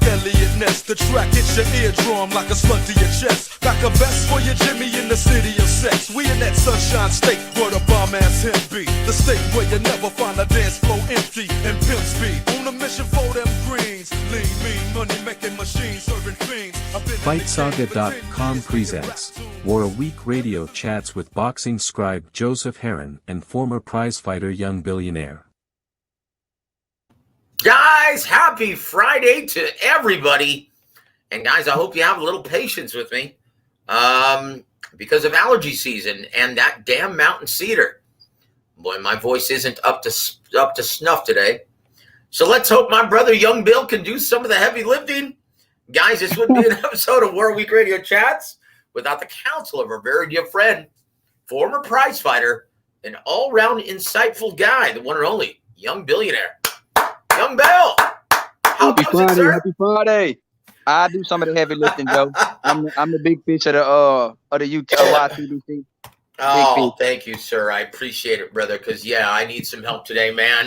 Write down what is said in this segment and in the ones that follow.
Elliot Ness. The track hits your eardrum like a slug to your chest. Back a vest for your Jimmy in the city of sex. We in that sunshine state where the bomb ass him be. The state where you never find a dance floor empty and pimp speed. On a mission for them greens. Lean, mean, money making machines serving fiends. FightSaga.com presents WAWR Radio Chats with boxing scribe Joseph Herron and former prizefighter Young Billionaire. Guys, happy Friday to everybody. And guys, I hope you have a little patience with me because of allergy season and that damn mountain cedar. Boy, my voice isn't up to snuff today. So let's hope my brother Young Bill can do some of the heavy lifting. Guys, this would be an episode of WAWR Radio Chats without the counsel of our very dear friend, former prizefighter, an all-round insightful guy, the one and only Young Billionaire. Young Bill, happy Friday. I do some of the heavy lifting, Joe. I'm the big fish of the YTBC. Oh, thank you, sir. I appreciate it, brother, because, yeah, I need some help today, man.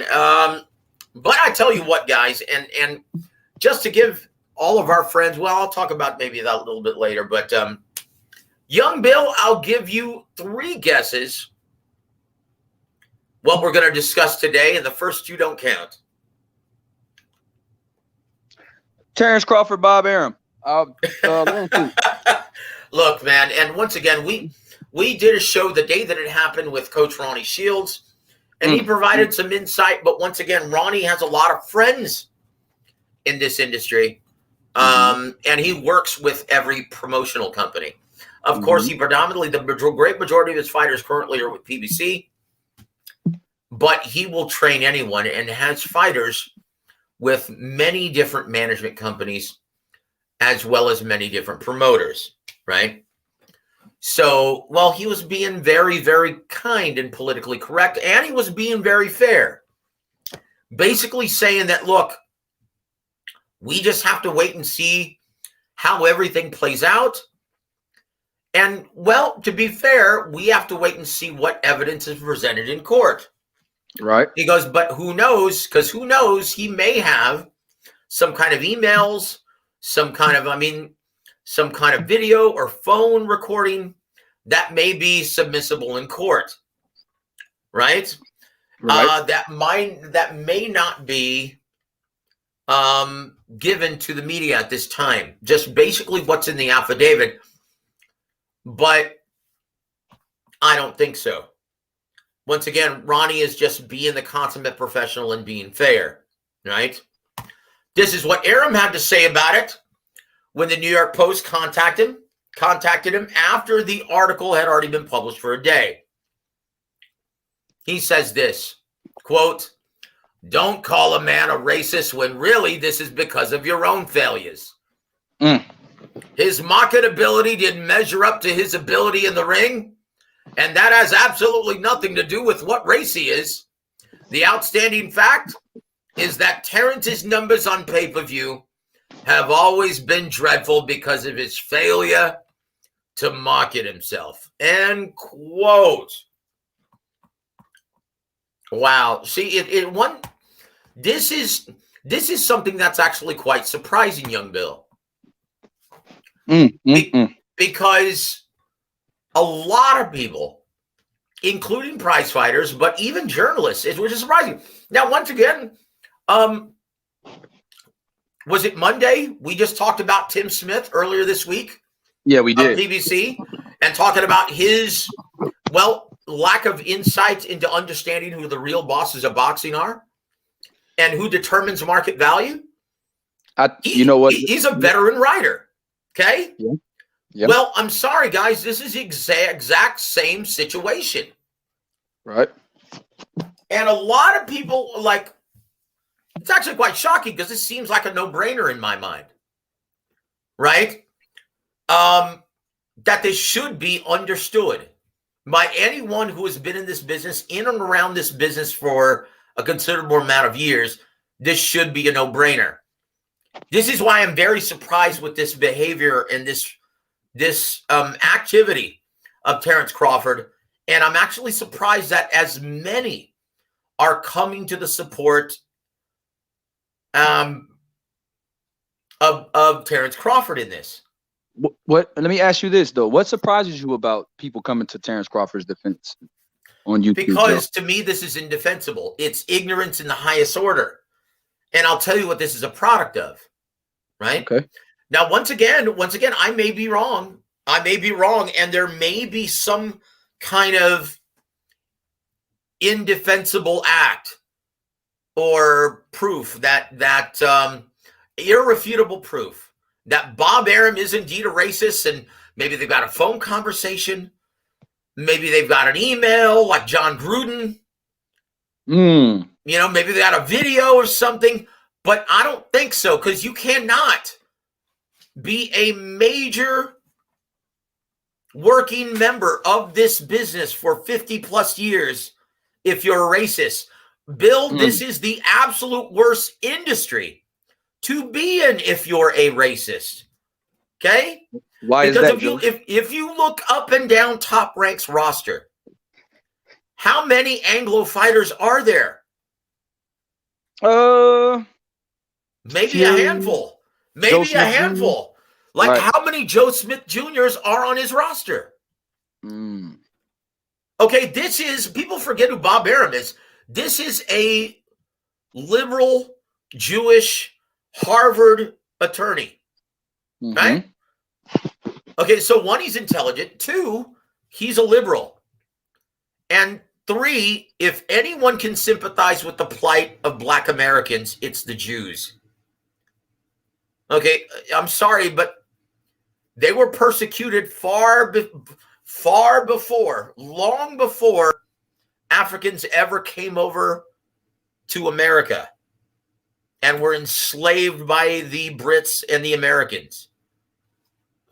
But I tell you what, guys, and just to give all of our friends, well, I'll talk about maybe that a little bit later, but Young Bill, I'll give you 3 guesses what we're going to discuss today, and the first 2 don't count. Terence, Crawford, Bob, Arum. Look, man, and once again, we did a show the day that it happened with Coach Ronnie Shields, and he provided some insight, but once again, Ronnie has a lot of friends in this industry, and he works with every promotional company. Of course, he predominantly, the great majority of his fighters currently are with PBC, but he will train anyone and has fighters with many different management companies as well as many different promoters, right? So, well, he was being very, very kind and politically correct, and he was being very fair. Basically saying that, look, we just have to wait and see how everything plays out. And, well, to be fair, we have to wait and see what evidence is presented in court. Right. He goes, but who knows? Because who knows? He may have some kind of emails, some kind of video or phone recording that may be submissible in court. Right? That may not be given to the media at this time. Just basically what's in the affidavit. But I don't think so. Once again, Ronnie is just being the consummate professional and being fair, right? This is what Arum had to say about it when the New York Post contacted him after the article had already been published for a day. He says this, quote, "Don't call a man a racist when really this is because of your own failures. His marketability didn't measure up to his ability in the ring. And that has absolutely nothing to do with what race he is. The outstanding fact is that Terence's numbers on pay-per-view have always been dreadful because of his failure to market himself." End quote. Wow. See, this is something that's actually quite surprising, Young Bill. Because a lot of people, including prize fighters, but even journalists, which is surprising. Now, once again, was it Monday? We just talked about Tim Smith earlier this week. Yeah, we did. PBC, and talking about his, lack of insight into understanding who the real bosses of boxing are and who determines market value. You know what? He's a veteran writer, okay? Yeah. Yep. Well, I'm sorry, guys. This is the exact same situation. Right. And a lot of people, it's actually quite shocking because this seems like a no-brainer in my mind. Right? That this should be understood by anyone who has been in this business, in and around this business for a considerable amount of years. This should be a no-brainer. This is why I'm very surprised with this behavior and this activity of Terence Crawford. And I'm actually surprised that as many are coming to the support of Terence Crawford in this. What? Let me ask you this though. What surprises you about people coming to Terence Crawford's defense on YouTube? Because to me, this is indefensible. It's ignorance in the highest order. And I'll tell you what this is a product of, right? Okay. Now, once again, I may be wrong. And there may be some kind of indefensible act or proof that irrefutable proof that Bob Arum is indeed a racist, and maybe they've got a phone conversation. Maybe they've got an email like John Gruden. Maybe they got a video or something, but I don't think so, because you cannot be a major working member of this business for 50 plus years if you're a racist. Bill, this is the absolute worst industry to be in if you're a racist. Okay? Why is that? If you look up and down Top Rank's roster, how many Anglo fighters are there? Maybe a handful. Maybe a handful. Like how many Joe Smith Jr.'s are on his roster? Okay, people forget who Bob Arum is. This is a liberal Jewish Harvard attorney, right? Okay, so 1, he's intelligent. 2, he's a liberal. And 3, if anyone can sympathize with the plight of Black Americans, it's the Jews. Okay, I'm sorry, but they were persecuted long before Africans ever came over to America and were enslaved by the Brits and the Americans.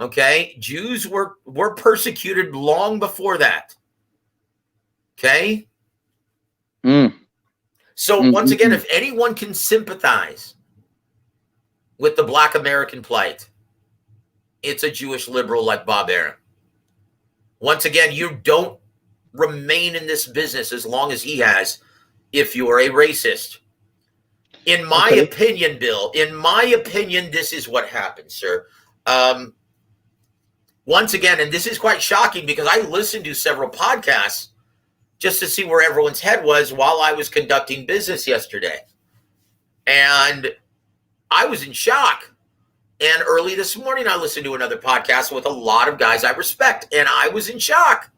Okay, Jews were persecuted long before that. Okay. So once again, if anyone can sympathize with the Black American plight, it's a Jewish liberal like Bob Arum. Once again, you don't remain in this business as long as he has if you're a racist. In my opinion, Bill, this is what happens, sir. Once again, and this is quite shocking because I listened to several podcasts just to see where everyone's head was while I was conducting business yesterday. And I was in shock. And early this morning, I listened to another podcast with a lot of guys I respect, and I was in shock.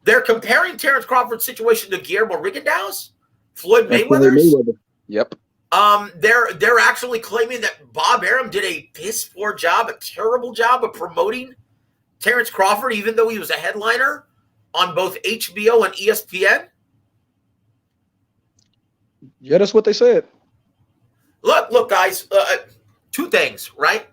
They're comparing Terence Crawford's situation to Guillermo Rigondeaux's, Floyd Mayweather's. Yep. They're actually claiming that Bob Arum did a piss poor job, a terrible job of promoting Terence Crawford, even though he was a headliner on both HBO and ESPN. Yeah, that's what they said. Look, guys. Two things, right?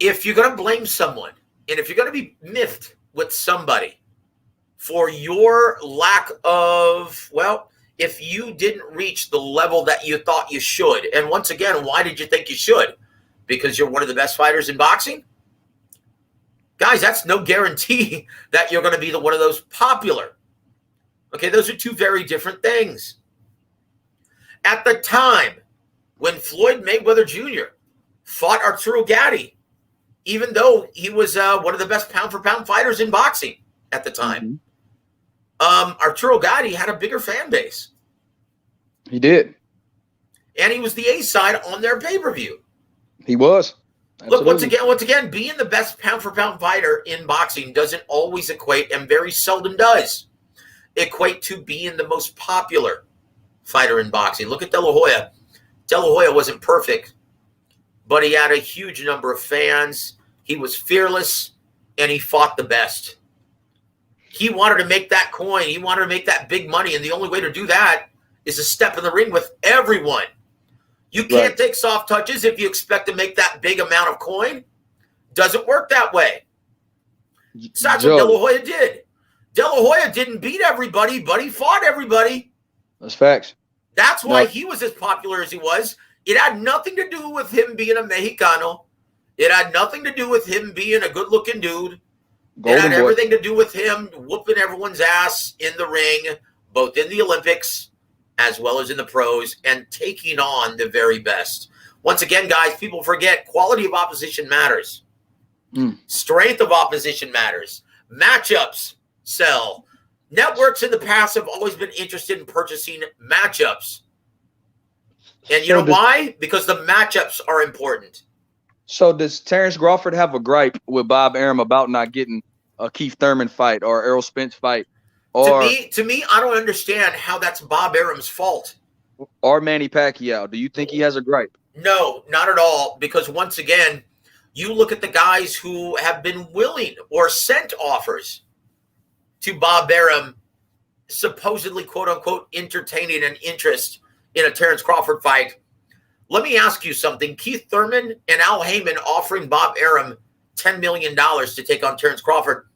If you're going to blame someone, and if you're going to be miffed with somebody for your lack of, if you didn't reach the level that you thought you should, and once again, why did you think you should? Because you're one of the best fighters in boxing? Guys, that's no guarantee that you're going to be one of those popular. Okay, those are two very different things. At the time when Floyd Mayweather Jr. fought Arturo Gatti, even though he was one of the best pound-for-pound fighters in boxing at the time, Arturo Gatti had a bigger fan base. He did. And he was the A-side on their pay-per-view. He was. Absolutely. Look, once again, being the best pound-for-pound fighter in boxing doesn't always equate, and very seldom does, equate to being the most popular fighter in boxing. Look at De La Hoya. De La Hoya wasn't perfect, but he had a huge number of fans. He was fearless, and he fought the best. He wanted to make that coin. He wanted to make that big money, and the only way to do that is to step in the ring with everyone. You can't take soft touches if you expect to make that big amount of coin. Doesn't work that way. So that's what De La Hoya did. De La Hoya didn't beat everybody, but he fought everybody. That's facts. That's why he was as popular as he was. It had nothing to do with him being a Mexicano. It had nothing to do with him being a good-looking dude. It had everything to do with him whooping everyone's ass in the ring, both in the Olympics as well as in the pros, and taking on the very best. Once again, guys, people forget quality of opposition matters. Strength of opposition matters. Matchups sell. Networks in the past have always been interested in purchasing matchups. And you know why? Because the matchups are important. So does Terence Crawford have a gripe with Bob Arum about not getting a Keith Thurman fight or Errol Spence fight? Or to me, I don't understand how that's Bob Arum's fault. Or Manny Pacquiao. Do you think he has a gripe? No, not at all. Because once again, you look at the guys who have been willing or sent offers to Bob Arum, supposedly, quote unquote, entertaining an interest in a Terence Crawford fight. Let me ask you something. Keith Thurman and Al Haymon offering Bob Arum $10 million to take on Terence Crawford.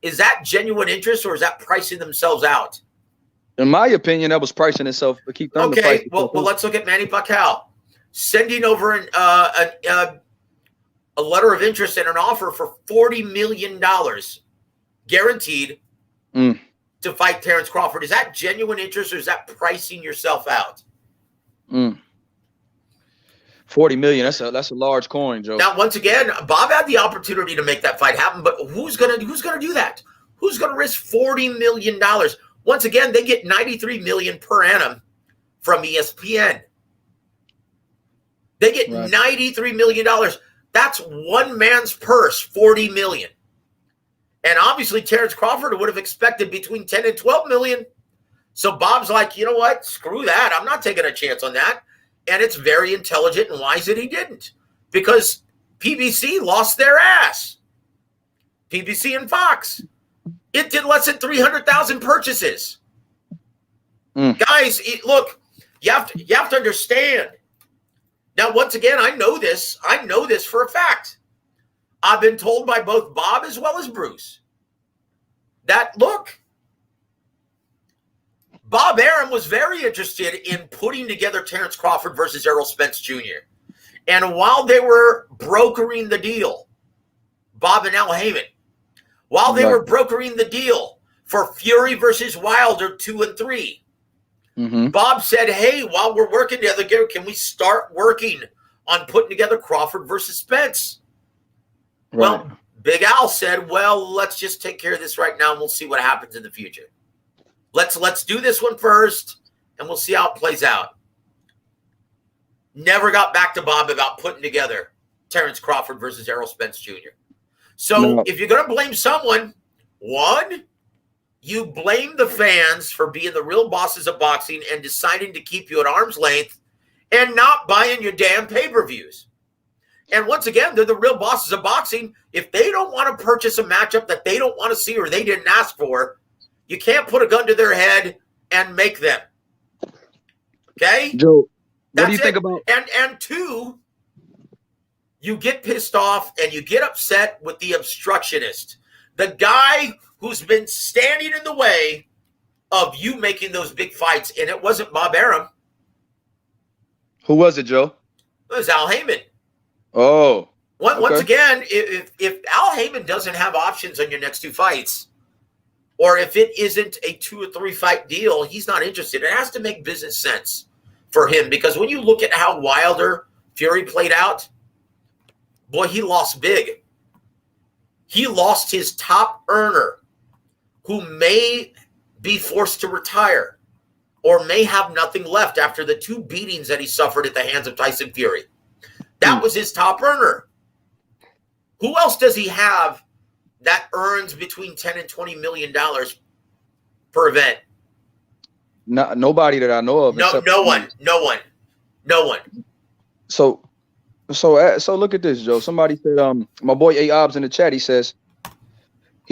Is that genuine interest, or is that pricing themselves out? In my opinion, that was pricing itself to keep Thurman. Okay, well, let's look at Manny Pacquiao sending over a letter of interest and an offer for $40 million guaranteed to fight Terence Crawford. Is that genuine interest, or is that pricing yourself out? 40 million. That's a large coin, Joe. Now, once again, Bob had the opportunity to make that fight happen, but who's gonna do that? Who's gonna risk $40 million? Once again, they get $93 million per annum from ESPN. They get $93 million. That's one man's purse, $40 million. And obviously, Terence Crawford would have expected between 10 and 12 million. So Bob's like, you know what? Screw that. I'm not taking a chance on that. And it's very intelligent and wise that he didn't, because PBC lost their ass. PBC and Fox. It did less than 300,000 purchases. Guys, look, you have to understand. Now, once again, I know this for a fact. I've been told by both Bob as well as Bruce that, look, Bob Arum was very interested in putting together Terence Crawford versus Errol Spence Jr. And while they were brokering the deal, Bob and Al Haymon, while they were brokering the deal for Fury versus Wilder 2 and 3, Bob said, hey, while we're working together, can we start working on putting together Crawford versus Spence? Well, Big Al said, well, let's just take care of this right now and we'll see what happens in the future. Let's do this one first, and we'll see how it plays out. Never got back to Bob about putting together Terence Crawford versus Errol Spence Jr. So if you're going to blame someone, one, you blame the fans for being the real bosses of boxing and deciding to keep you at arm's length and not buying your damn pay-per-views. And once again, they're the real bosses of boxing. If they don't want to purchase a matchup that they don't want to see or they didn't ask for, you can't put a gun to their head and make them. Okay? Joe, what do you think about... And two, you get pissed off and you get upset with the obstructionist. The guy who's been standing in the way of you making those big fights. And it wasn't Bob Arum. Who was it, Joe? It was Al Haymon. Oh. Once again, if Al Haymon doesn't have options on your next two fights, or if it isn't a 2 or 3 fight deal, he's not interested. It has to make business sense for him, because when you look at how Wilder Fury played out, boy, he lost big. He lost his top earner, who may be forced to retire or may have nothing left after the 2 beatings that he suffered at the hands of Tyson Fury. That was his top earner. Who else does he have that earns between $10 and $20 million per event? Nobody that I know of. No one. So look at this, Joe. Somebody said, my boy A.Obs in the chat, he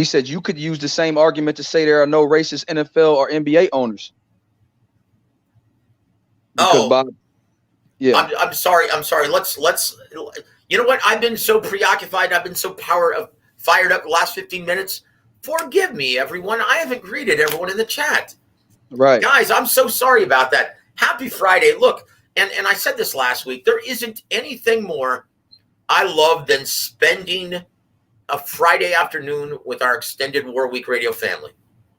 said you could use the same argument to say there are no racist NFL or NBA owners. Because Bob, I'm sorry. Let's. You know what? I've been so preoccupied. I've been so fired up the last 15 minutes. Forgive me, everyone. I haven't greeted everyone in the chat. Right. Guys, I'm so sorry about that. Happy Friday. Look, and I said this last week, there isn't anything more I love than spending a Friday afternoon with our extended WAWR Week Radio family.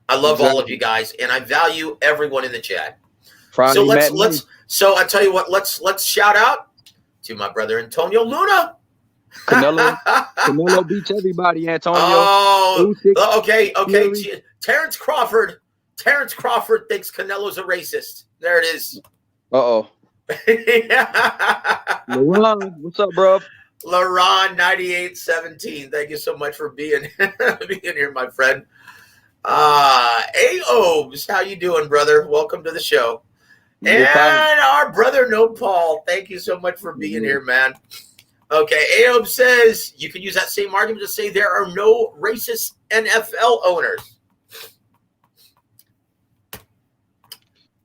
I love all of you guys, and I value everyone in the chat. Friday matinee. So I tell you what, let's shout out to my brother Antonio Luna. Canelo beats everybody, Antonio. Oh, Usyk, okay. Fury. Terence Crawford thinks Canelo's a racist. There it is. LeRon, what's up, bro? LeRon 9817. Thank you so much for being here, my friend. A.O.B.S, how you doing, brother? Welcome to the show. And our brother No Paul, thank you so much for being here, man. Okay, A.O.B. says you can use that same argument to say there are no racist NFL owners.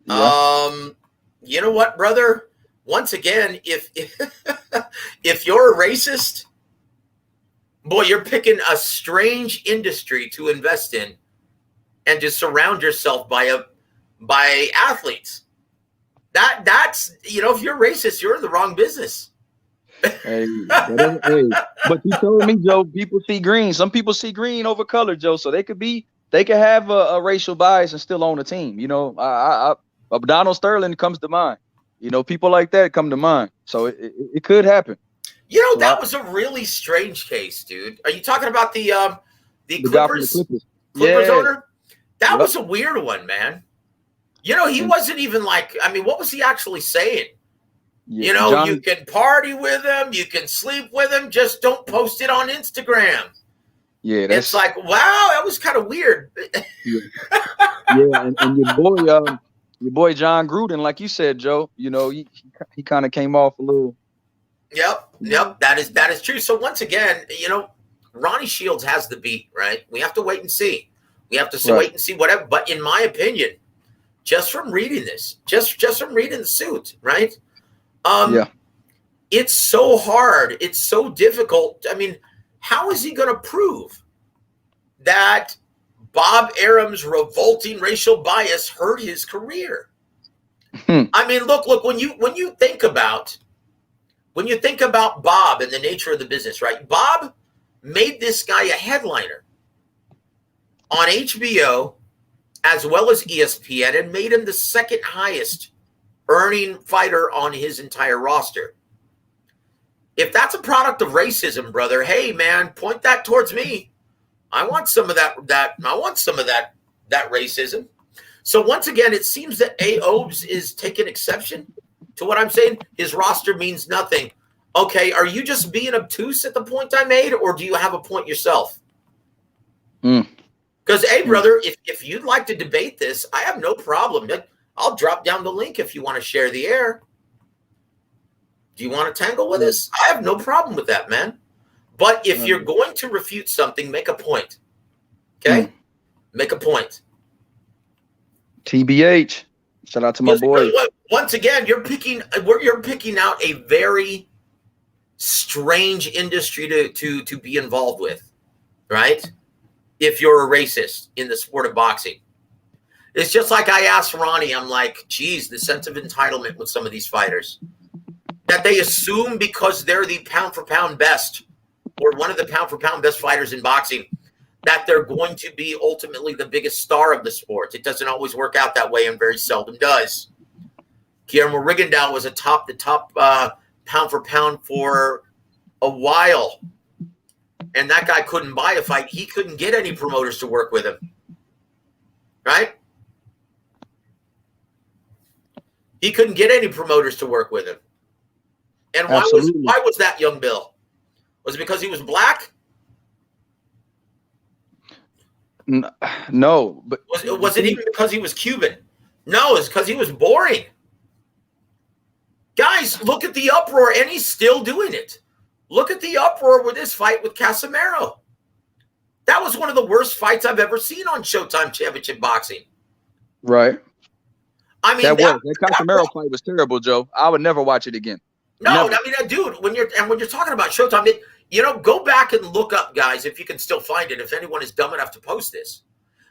Yeah. You know what, brother? Once again, if if you're a racist, boy, you're picking a strange industry to invest in and to surround yourself by athletes. That's if you're racist, you're in the wrong business. Hey, but you told me, Joe, people see green. Some people see green over color, Joe. So they could have a racial bias and still own a team. Donald Sterling comes to mind. People like that come to mind. So it could happen. That was a really strange case, dude. Are you talking about the Clippers owner? That was a weird one, man. He wasn't even what was he actually saying? Yeah, you can party with him, you can sleep with him, just don't post it on Instagram. Yeah, it's like, wow, that was kind of weird. And your boy John Gruden, like you said, Joe, he kind of came off a little. Yep, that is true. So once again, Ronnie Shields has the beat, right? We have to wait and see. We have to wait and see whatever. But in my opinion, just from reading this, just from reading the suit, right? It's so hard. It's so difficult. I mean, how is he going to prove that Bob Arum's revolting racial bias hurt his career? I mean, look, when you think about Bob and the nature of the business, right? Bob made this guy a headliner on HBO as well as ESPN and made him the second highest earning fighter on his entire roster. If that's a product of racism, brother, hey man, point that towards me. I want some of that racism. So once again, it seems that A.O.B.S is taking exception to what I'm saying. His roster means nothing. Okay, are you just being obtuse at the point I made, or do you have a point yourself? Because, hey, brother, if you'd like to debate this, I have no problem. I'll drop down the link if you want to share the air. Do you want to tangle with us? I have no problem with that, man. But if you're going to refute something, make a point. Okay? Make a point. TBH. Shout out to my boy. Once again, you're picking out a very strange industry to be involved with, right? If you're a racist in the sport of boxing. It's just like I asked Ronnie, I'm like, geez, the sense of entitlement with some of these fighters. That they assume because they're the pound-for-pound best or one of the pound-for-pound best fighters in boxing that they're going to be ultimately the biggest star of the sport. It doesn't always work out that way and very seldom does. Guillermo Rigondeaux was the top pound-for-pound for a while. And that guy couldn't buy a fight. He couldn't get any promoters to work with him. Right? He couldn't get any promoters to work with him. And why was that, Young Bill? Was it because he was black? No. But was it even because he was Cuban? No, it's because he was boring. Guys, look at the uproar, and he's still doing it. Look at the uproar with this fight with Casimero. That was one of the worst fights I've ever seen on Showtime Championship Boxing. Right. I mean, that Casimero fight was terrible, Joe. I would never watch it again. No, never. I mean, dude, when you're talking about Showtime, go back and look up, guys, if you can still find it, if anyone is dumb enough to post this.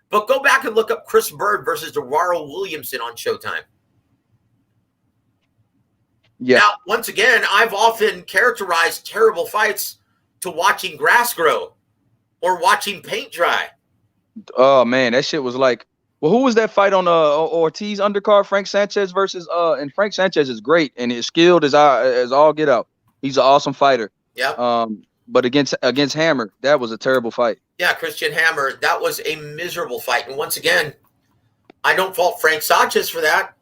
But go back and look up Chris Bird versus DeWarrell Williamson on Showtime. Yeah. Now, once again, I've often characterized terrible fights to watching grass grow or watching paint dry. Oh man, that shit was like Well, who was that fight on Ortiz undercard? Frank Sanchez versus and Frank Sanchez is great and is skilled as all get out. He's an awesome fighter. Yeah. But against Hammer, that was a terrible fight. Yeah, Christian Hammer, that was a miserable fight. And once again, I don't fault Frank Sanchez for that,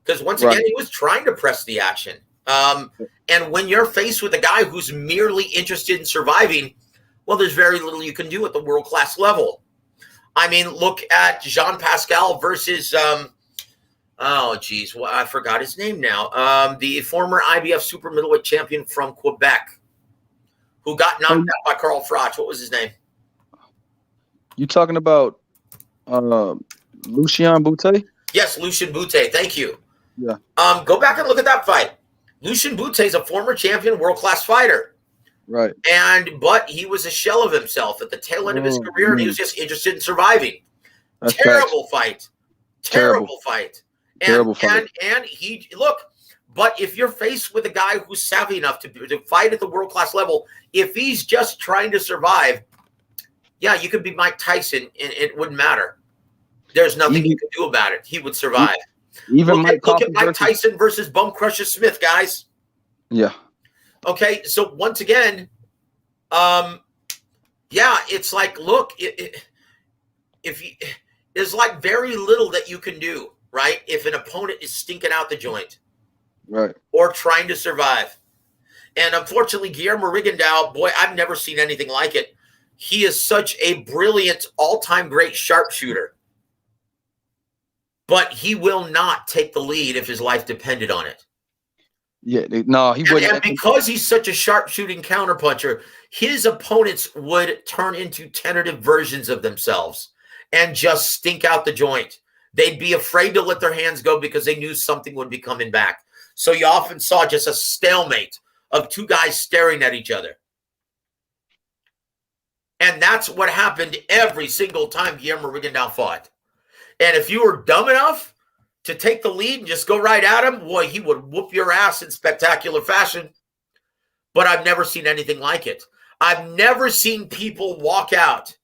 because once again, he was trying to press the action. And when you're faced with a guy who's merely interested in surviving, well, there's very little you can do at the world-class level. I mean, look at Jean Pascal versus, I forgot his name now. The former IBF super middleweight champion from Quebec, who got knocked out by Carl Froch. What was his name? You talking about Lucien Boutte? Yes, Lucien Boutte. Thank you. Yeah. Go back and look at that fight. Lucien Boutte is a former champion, world-class fighter. Right. But he was a shell of himself at the tail end of his career, and he was just interested in surviving. That's Terrible fight. Terrible fight. And he look, but if you're faced with a guy who's savvy enough to fight at the world-class level, if he's just trying to survive, yeah, you could be Mike Tyson, and it wouldn't matter. There's nothing you can do about it. He would survive. Even look at Mike Tyson versus Bum Crusher Smith, guys. Yeah. Okay, so once again, it's like, look, there's like very little that you can do, right? If an opponent is stinking out the joint, right, or trying to survive. And unfortunately, Guillermo Rigondeaux, boy, I've never seen anything like it. He is such a brilliant, all-time great sharpshooter, but he will not take the lead if his life depended on it. Yeah, no, he wouldn't. And because he's such a sharpshooting counterpuncher, his opponents would turn into tentative versions of themselves and just stink out the joint. They'd be afraid to let their hands go because they knew something would be coming back. So you often saw just a stalemate of two guys staring at each other. And that's what happened every single time Guillermo Rigondeaux fought. And if you were dumb enough to take the lead and just go right at him, boy, he would whoop your ass in spectacular fashion. But I've never seen anything like it. I've never seen people walk out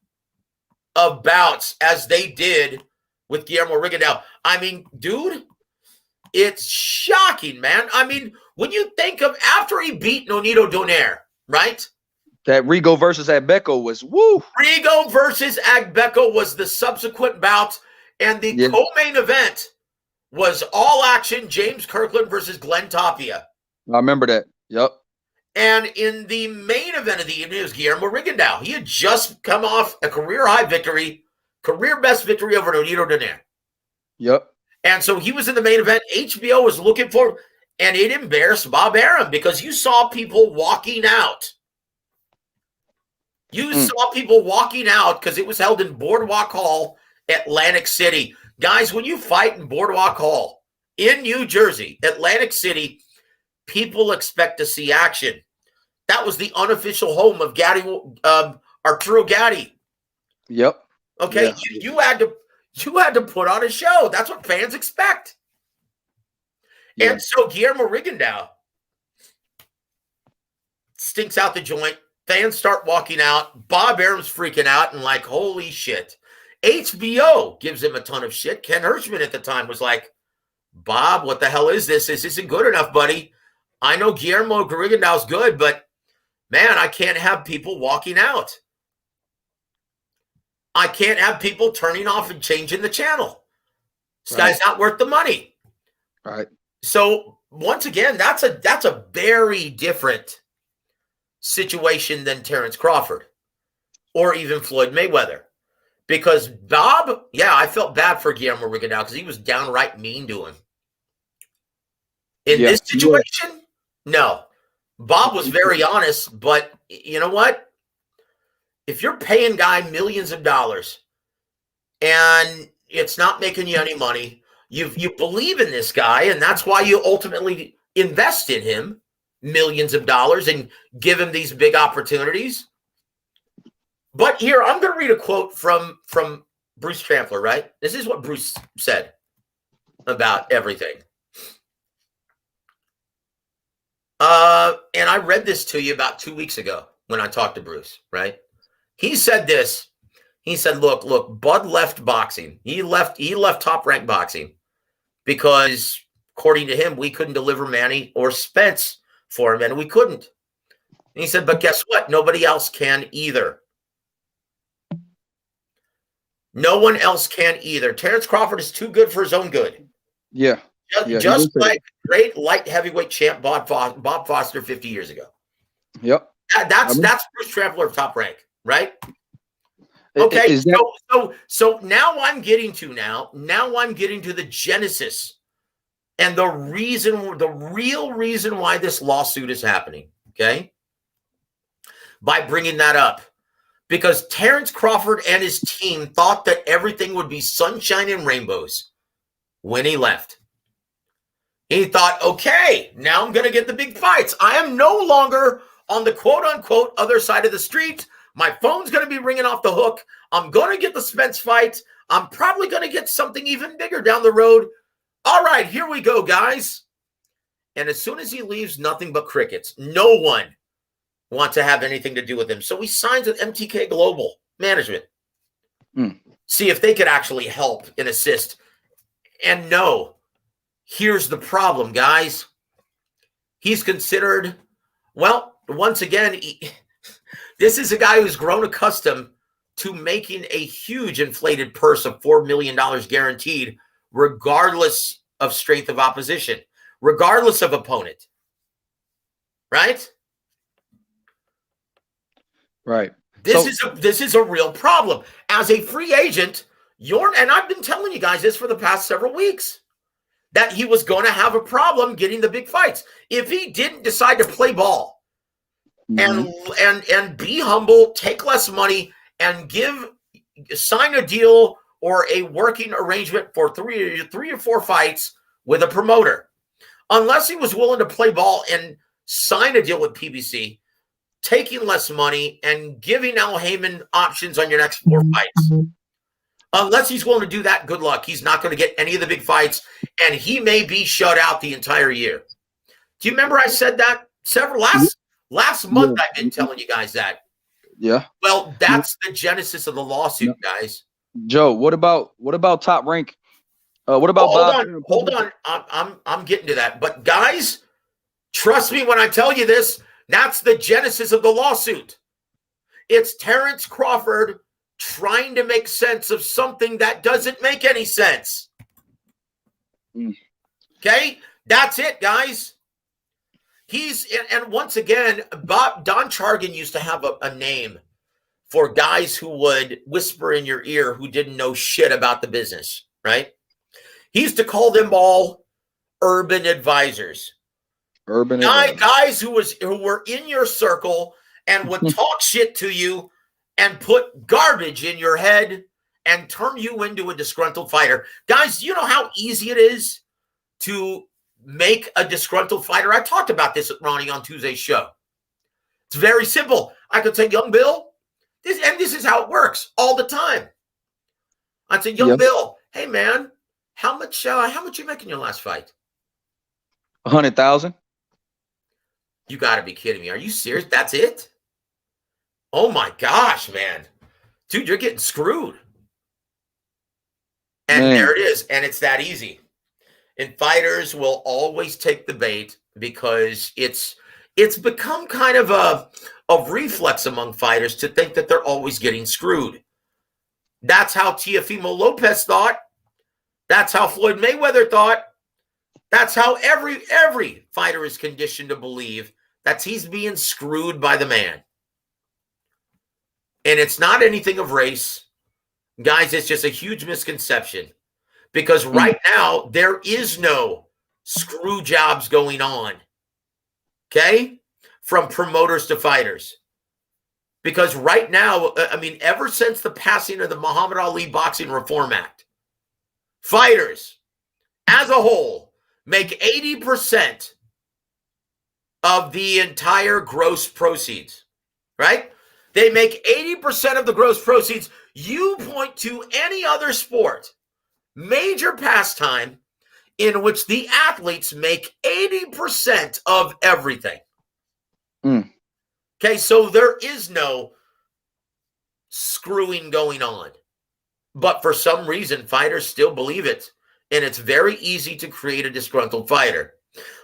of bouts as they did with Guillermo Rigondeaux. I mean, dude, it's shocking, man. I mean, when you think of after he beat Nonito Donaire, right? That Rigo versus Agbeco was woo. Rigo versus Agbeco was the subsequent bout, and the co-main event was all action James Kirkland versus Glenn Tapia. I remember that. Yep. And in the main event of the evening, it was Guillermo Rigondeaux. He had just come off a career-high victory, career-best victory over Nonito Donaire. Yep. And so he was in the main event. HBO was looking for, and it embarrassed Bob Arum because you saw people walking out. You saw people walking out because it was held in Boardwalk Hall, Atlantic City. Guys, when you fight in Boardwalk Hall in New Jersey, Atlantic City, people expect to see action. That was the unofficial home of Arturo Gatti. Yep. Okay, yeah. You had to put on a show. That's what fans expect. Yeah. And so Guillermo Rigondeaux stinks out the joint. Fans start walking out. Bob Arum's freaking out and like, holy shit. HBO gives him a ton of shit. Ken Hirschman at the time was like, Bob, what the hell is this? This isn't good enough, buddy. I know Guillermo Rigondeaux's good, but man, I can't have people walking out. I can't have people turning off and changing the channel. This guy's not worth the money. Right. So once again, that's a very different situation than Terence Crawford or even Floyd Mayweather. Because Bob, I felt bad for Guillermo Rigondeaux because he was downright mean to him. In this situation, no. Bob was very honest, but you know what? If you're paying guy millions of dollars and it's not making you any money, you believe in this guy, and that's why you ultimately invest in him millions of dollars and give him these big opportunities. But here, I'm going to read a quote from Bruce Trampler, right? This is what Bruce said about everything. And I read this to you about 2 weeks ago when I talked to Bruce, right? He said this. He said, look, Bud left boxing. He left Top Rank Boxing because, according to him, we couldn't deliver Manny or Spence for him, and we couldn't. And he said, but guess what? Nobody else can either. No one else can either. Terence Crawford is too good for his own good. Yeah. Just like great light heavyweight champ Bob Foster 50 years ago. Yep. That's Bruce Trampler of Top Rank, right? Okay, so now I'm getting to the genesis and the real reason why this lawsuit is happening, okay? By bringing that up. Because Terence Crawford and his team thought that everything would be sunshine and rainbows when he left. He thought, okay, now I'm going to get the big fights. I am no longer on the quote-unquote other side of the street. My phone's going to be ringing off the hook. I'm going to get the Spence fight. I'm probably going to get something even bigger down the road. All right, here we go, guys. And as soon as he leaves, nothing but crickets. No one wants to have anything to do with him. So he signs with MTK Global Management. See if they could actually help and assist. And no, here's the problem, guys. He's considered, well, once again, this is a guy who's grown accustomed to making a huge inflated purse of $4 million guaranteed, regardless of strength of opposition, regardless of opponent. Right? Right. This is a real problem. As a free agent, and I've been telling you guys this for the past several weeks, that he was going to have a problem getting the big fights. If he didn't decide to play ball and be humble, take less money, and sign a deal or a working arrangement for three or four fights with a promoter, unless he was willing to play ball and sign a deal with PBC, taking less money and giving Al Haymon options on your next 4 fights. Unless he's willing to do that, good luck. He's not going to get any of the big fights, and he may be shut out the entire year. Do you remember I said that last month? I've been telling you guys that. Yeah. Well, that's the genesis of the lawsuit, guys. Joe, what about Top Rank? What about hold on. I'm getting to that. But guys, trust me when I tell you this. That's the genesis of the lawsuit. It's Terence Crawford trying to make sense of something that doesn't make any sense. Okay? That's it, guys. And once again, Don Chargan used to have a name for guys who would whisper in your ear who didn't know shit about the business, right? He used to call them all urban advisors. Guys who were in your circle and would talk shit to you and put garbage in your head and turn you into a disgruntled fighter. Guys, you know how easy it is to make a disgruntled fighter? I talked about this with Ronnie on Tuesday's show. It's very simple. I could say, Young Bill, this is how it works all the time. I'd say, Young Bill, hey man, how much you making your last fight? 100,000. You got to be kidding me. Are you serious? That's it? Oh my gosh, man. Dude, you're getting screwed. And there it is. And it's that easy. And fighters will always take the bait because it's become kind of a reflex among fighters to think that they're always getting screwed. That's how Teofimo Lopez thought. That's how Floyd Mayweather thought. That's how every fighter is conditioned to believe that he's being screwed by the man. And it's not anything of race. Guys, it's just a huge misconception. Because right now, there is no screw jobs going on. Okay? From promoters to fighters. Because right now, I mean, ever since the passing of the Muhammad Ali Boxing Reform Act, fighters as a whole make 80% of the entire gross proceeds, right? They make 80% of the gross proceeds. You point to any other sport, major pastime, in which the athletes make 80% of everything. Okay, so there is no screwing going on. But for some reason, fighters still believe it. And it's very easy to create a disgruntled fighter.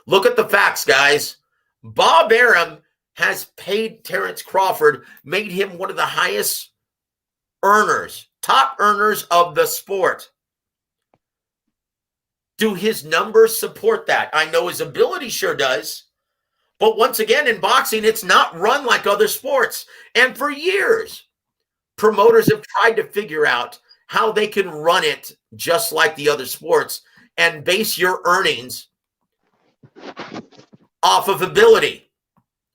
Look at the facts, guys. Bob Arum has paid Terence Crawford, made him one of the highest earners, top earners of the sport. Do his numbers support that? I know his ability sure does. But once again, in boxing, it's not run like other sports. And for years, promoters have tried to figure out how they can run it just like the other sports and base your earnings off of ability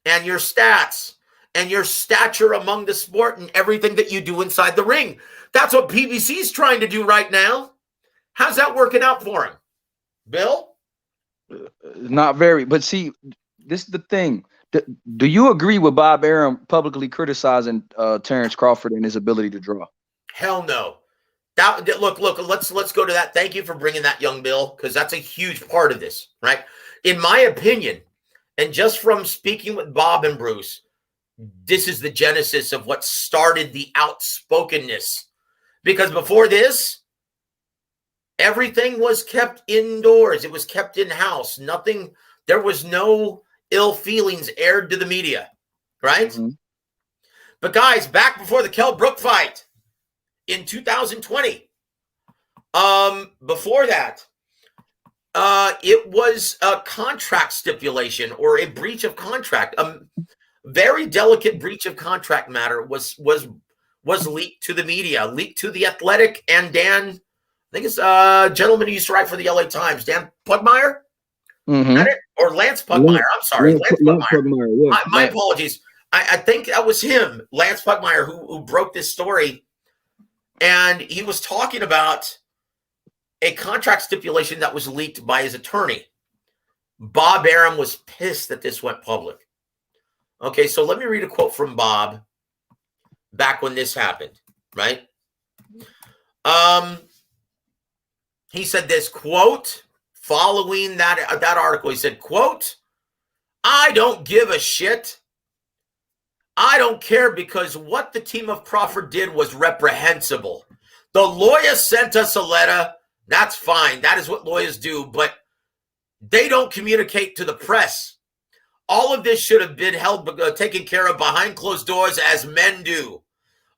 and your stats and your stature among the sport and everything that you do inside the ring. That's what PBC's trying to do right now. How's that working out for him? Bill? Not very. But see, this is the thing. Do you agree with Bob Arum publicly criticizing Terence Crawford and his ability to draw? Hell no. Look, let's go to that. Thank you for bringing that, Young Bill, because that's a huge part of this, right? In my opinion, and just from speaking with Bob and Bruce, this is the genesis of what started the outspokenness. Because before this, everything was kept indoors. It was kept in-house. Nothing, there was no ill feelings aired to the media, right? Mm-hmm. But guys, back before the Kell Brook fight in 2020, before that, it was a contract stipulation or a breach of contract. Very delicate breach of contract matter was leaked to the media, leaked to The Athletic and Dan, I think it's a gentleman who used to write for the LA Times, Dan Pugmire? Mm-hmm. Or Lance Pugmire. I'm sorry, Lance Pugmire. Yeah. My apologies. I think that was him, Lance Pugmire, who broke this story. And he was talking about a contract stipulation that was leaked by his attorney. Bob Arum was pissed that this went public. Okay, so let me read a quote from Bob back when this happened, right? He said this, quote, following that article, he said, quote, "I don't give a shit. I don't care because what the team of Crawford did was reprehensible. The lawyer sent us a letter. That's fine. That is what lawyers do, but they don't communicate to the press. All of this should have been taken care of behind closed doors as men do.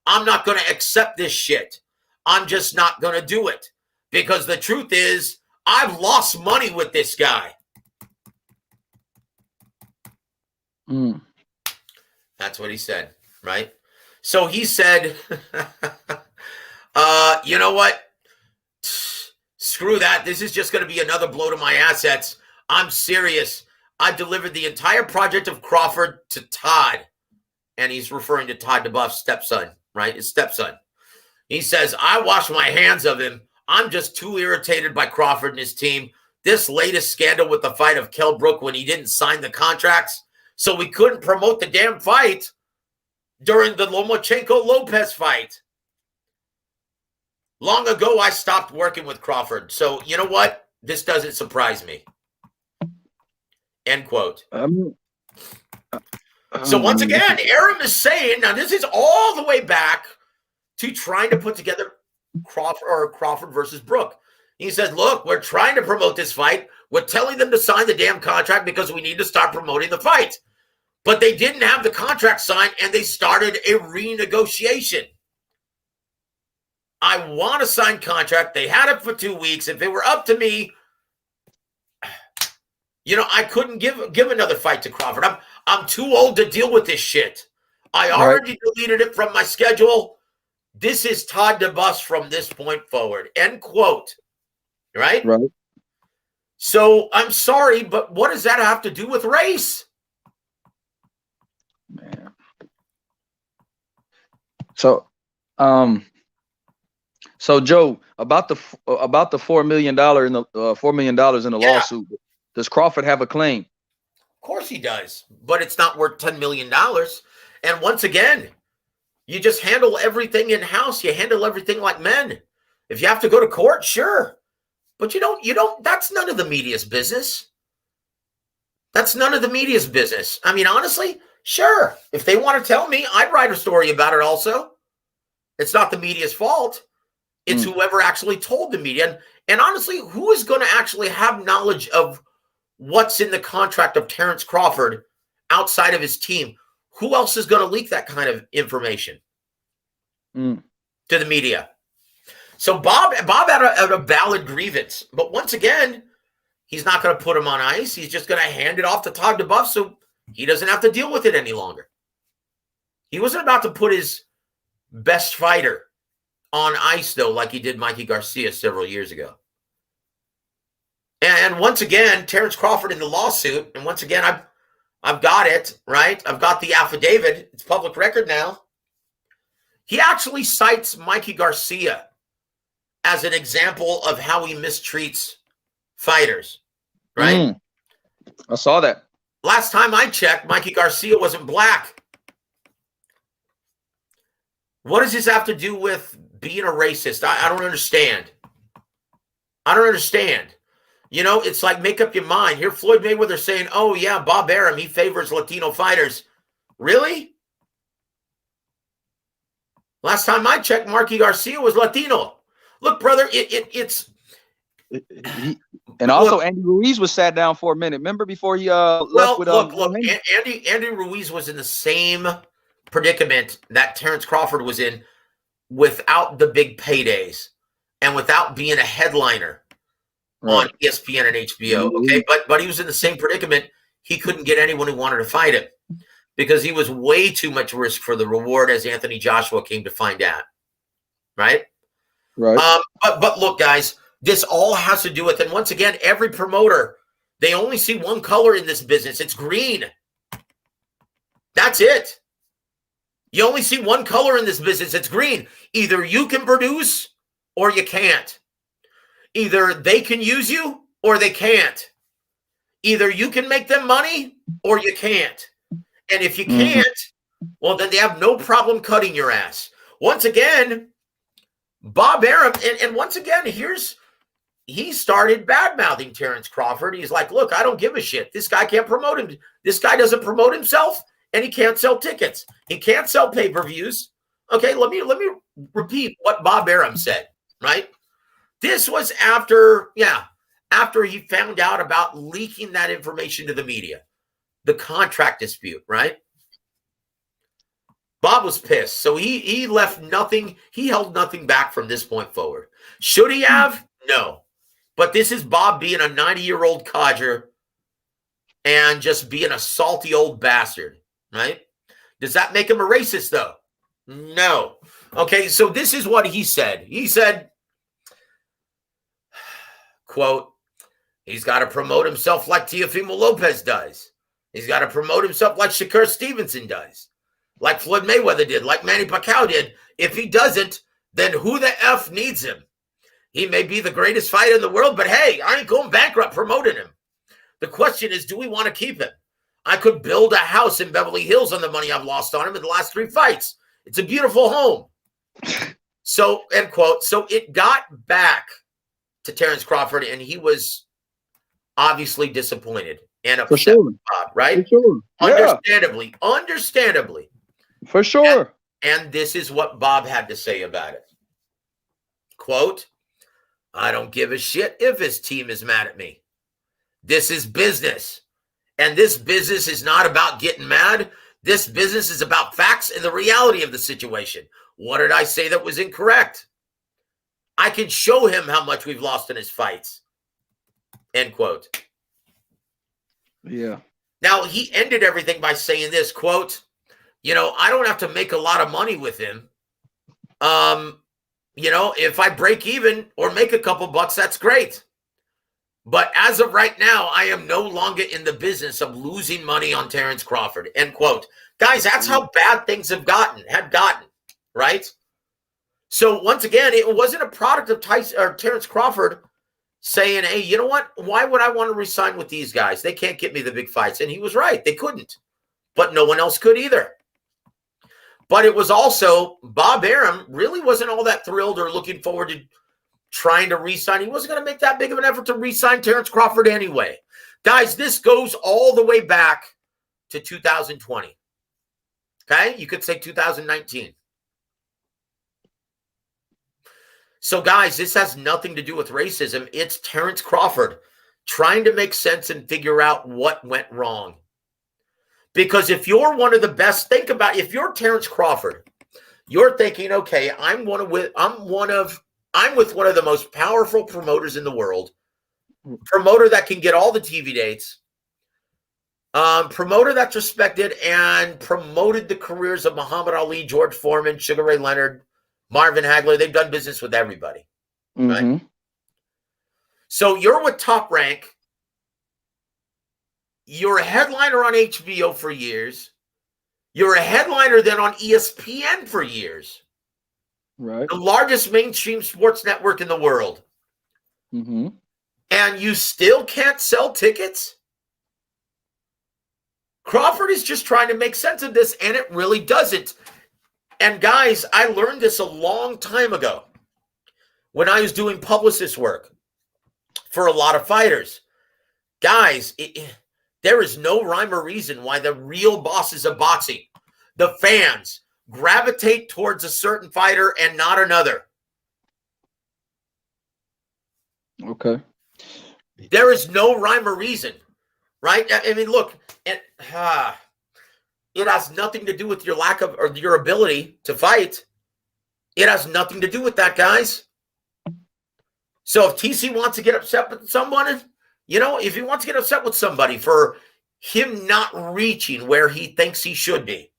I'm not going to accept this shit. I'm just not going to do it because the truth is I've lost money with this guy." Mm. That's what he said, right? So he said, you know what? Screw that. This is just going to be another blow to my assets. I'm serious. I delivered the entire project of Crawford to Todd. And he's referring to Todd DeBuff's stepson, right? His stepson. He says, I wash my hands of him. I'm just too irritated by Crawford and his team. This latest scandal with the fight of Kell Brook when he didn't sign the contracts. So we couldn't promote the damn fight during the Lomachenko-Lopez fight. Long ago, I stopped working with Crawford. So you know what? This doesn't surprise me. End quote. So once again, Arum is saying, now this is all the way back to trying to put together Crawford versus Brook. He says, look, we're trying to promote this fight. We're telling them to sign the damn contract because we need to start promoting the fight. But they didn't have the contract signed and they started a renegotiation. I want a signed contract. They had it for 2 weeks. If it were up to me, I couldn't give another fight to Crawford. I'm too old to deal with this shit. I already deleted it from my schedule. This is Todd DeBus from this point forward. End quote. Right? Right. So I'm sorry, but what does that have to do with race? Man. So Joe, about the $4 million in the $4 million in the lawsuit, does Crawford have a claim? Of course he does, but it's not worth $10 million. And once again, you just handle everything in-house. You handle everything like men. If you have to go to court, sure. But you don't, that's none of the media's business. That's none of the media's business. I mean, honestly, sure. If they want to tell me, I'd write a story about it also. It's not the media's fault. It's whoever actually told the media. And honestly, who is going to actually have knowledge of what's in the contract of Terence Crawford outside of his team? Who else is going to leak that kind of information to the media? So Bob had a valid grievance. But once again, he's not going to put him on ice. He's just going to hand it off to Todd DeBuff so he doesn't have to deal with it any longer. He wasn't about to put his best fighter on ice, though, like he did Mikey Garcia several years ago. And once again, Terence Crawford in the lawsuit, and once again, I've got it, right? I've got the affidavit. It's public record now. He actually cites Mikey Garcia as an example of how he mistreats fighters, right? I saw that. Last time I checked, Mikey Garcia wasn't black. What does this have to do with being a racist? I don't understand. I don't understand. You know, it's like, make up your mind. Here, Floyd Mayweather saying, oh, yeah, Bob Arum, he favors Latino fighters. Really? Last time I checked, Mikey Garcia was Latino. Look, brother, it's... And also, Andy Ruiz was sat down for a minute. Remember before he left with look, Andy Ruiz was in the same predicament that Terence Crawford was in without the big paydays and without being a headliner on ESPN and HBO. Okay, but he was in the same predicament. He couldn't get anyone who wanted to fight him because he was way too much risk for the reward, as Anthony Joshua came to find out. Right. But look, guys, this all has to do with, and once again, every promoter, they only see one color in this business. It's green. That's it. You only see one color in this business. It's green. Either you can produce or you can't. Either they can use you or they can't. Either you can make them money or you can't. And if you can't, well, then they have no problem cutting your ass. Once again, Bob Arum, and once again, he started bad-mouthing Terence Crawford. He's like, look, I don't give a shit. This guy can't promote him. This guy doesn't promote himself, and he can't sell tickets. He can't sell pay-per-views. Okay, let me repeat what Bob Arum said, right? This was after he found out about leaking that information to the media, the contract dispute, right? Bob was pissed. So he left nothing. He held nothing back from this point forward. Should he have? No. But this is Bob being a 90-year-old codger and just being a salty old bastard, right? Does that make him a racist, though? No. Okay, so this is what he said. He said, quote, he's got to promote himself like Teofimo Lopez does. He's got to promote himself like Shakur Stevenson does, like Floyd Mayweather did, like Manny Pacquiao did. If he doesn't, then who the F needs him? He may be the greatest fighter in the world, but hey, I ain't going bankrupt promoting him. The question is, do we want to keep him? I could build a house in Beverly Hills on the money I've lost on him in the last 3 fights. It's a beautiful home. So, end quote. So it got back to Terence Crawford, and he was obviously disappointed and upset. For sure. With Bob, right? For sure. Understandably. Understandably. For sure. And this is what Bob had to say about it. Quote, I don't give a shit if his team is mad at me. This is business. And this business is not about getting mad. This business is about facts and the reality of the situation. What did I say that was incorrect? I can show him how much we've lost in his fights. End quote. Yeah. Now, he ended everything by saying this, quote, I don't have to make a lot of money with him. If I break even or make a couple bucks, that's great. But as of right now, I am no longer in the business of losing money on Terence Crawford, end quote. Guys, that's how bad things had gotten, right? So once again, it wasn't a product of Tyson or Terence Crawford saying, hey, you know what? Why would I want to resign with these guys? They can't get me the big fights. And he was right. They couldn't. But no one else could either. But it was also Bob Arum really wasn't all that thrilled or looking forward to trying to re-sign. He wasn't going to make that big of an effort to re-sign Terence Crawford anyway. Guys, this goes all the way back to 2020. Okay? You could say 2019. So, guys, this has nothing to do with racism. It's Terence Crawford trying to make sense and figure out what went wrong. Because if you're one of the best, think about if you're Terence Crawford, you're thinking, okay, I'm with one of the most powerful promoters in the world, promoter that can get all the TV dates, promoter that's respected and promoted the careers of Muhammad Ali, George Foreman, Sugar Ray Leonard, Marvin Hagler. They've done business with everybody. Mm-hmm. Right? So you're with Top Rank. You're a headliner on HBO for years. You're a headliner then on ESPN for years. Right. The largest mainstream sports network in the world. Mm-hmm. And you still can't sell tickets? Crawford is just trying to make sense of this, and it really doesn't. And guys, I learned this a long time ago when I was doing publicist work for a lot of fighters. Guys, there is no rhyme or reason why the real bosses of boxing, the fans, gravitate towards a certain fighter and not another. Okay. There is no rhyme or reason, right? I mean, look, it has nothing to do with your lack of or your ability to fight. It has nothing to do with that, guys. So if TC wants to get upset with someone, if he wants to get upset with somebody for him not reaching where he thinks he should be,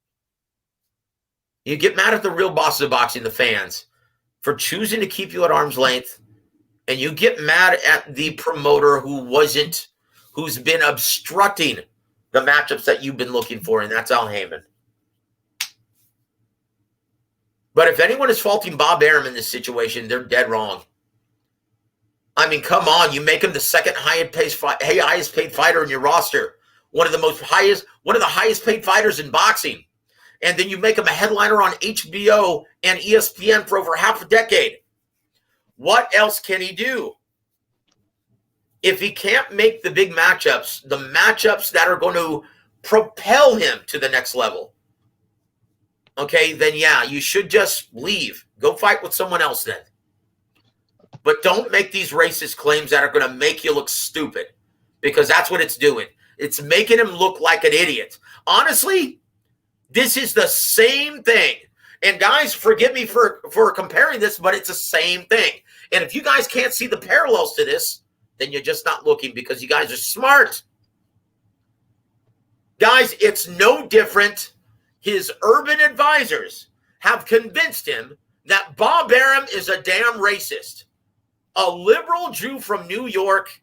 you get mad at the real bosses of boxing, the fans, for choosing to keep you at arm's length, and you get mad at the promoter who's been obstructing the matchups that you've been looking for, and that's Al Haymon. But if anyone is faulting Bob Arum in this situation, they're dead wrong. I mean, come on, you make him the second highest paid fighter in your roster, one of the highest paid fighters in boxing, and then you make him a headliner on HBO and ESPN for over half a decade. What else can he do? If he can't make the big matchups, the matchups that are going to propel him to the next level, okay, then yeah, you should just leave. Go fight with someone else then. But don't make these racist claims that are going to make you look stupid, because that's what it's doing. It's making him look like an idiot. Honestly, this is the same thing. And guys, forgive me for comparing this, but it's the same thing. And if you guys can't see the parallels to this, then you're just not looking, because you guys are smart. Guys, it's no different. His urban advisors have convinced him that Bob Arum is a damn racist. A liberal Jew from New York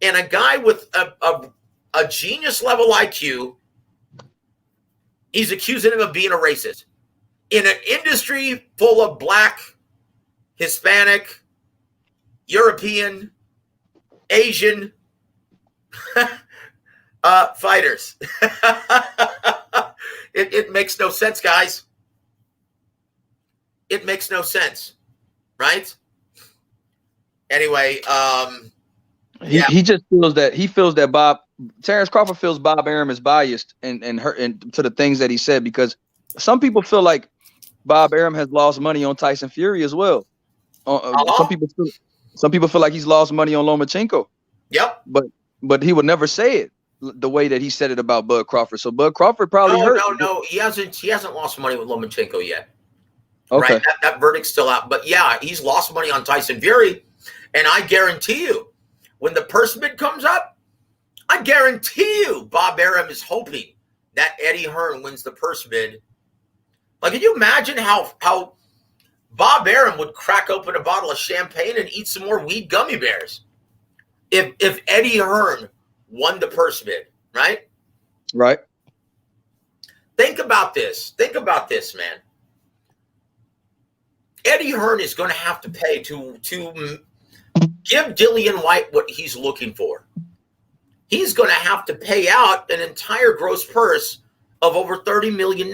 and a guy with a genius-level IQ, he's accusing him of being a racist. In an industry full of Black, Hispanic, European, Asian fighters. It makes no sense, guys. It makes no sense, right? Anyway, he just feels that Terence Crawford feels Bob Arum is biased and to the things that he said, because some people feel like Bob Arum has lost money on Tyson Fury as well. Some people feel like he's lost money on Lomachenko. Yep. But he would never say it the way that he said it about Bud Crawford. So Bud Crawford probably hurt. No. He hasn't lost money with Lomachenko yet. Okay. Right? That verdict's still out. But yeah, he's lost money on Tyson Fury. And I guarantee you, when the purse bid comes up, I guarantee you Bob Arum is hoping that Eddie Hearn wins the purse bid. Like, can you imagine how Bob Arum would crack open a bottle of champagne and eat some more weed gummy bears if Eddie Hearn won the purse bid, right? Right. Think about this, man. Eddie Hearn is going to have to pay to give Dillian White what he's looking for. He's going to have to pay out an entire gross purse of over $30 million.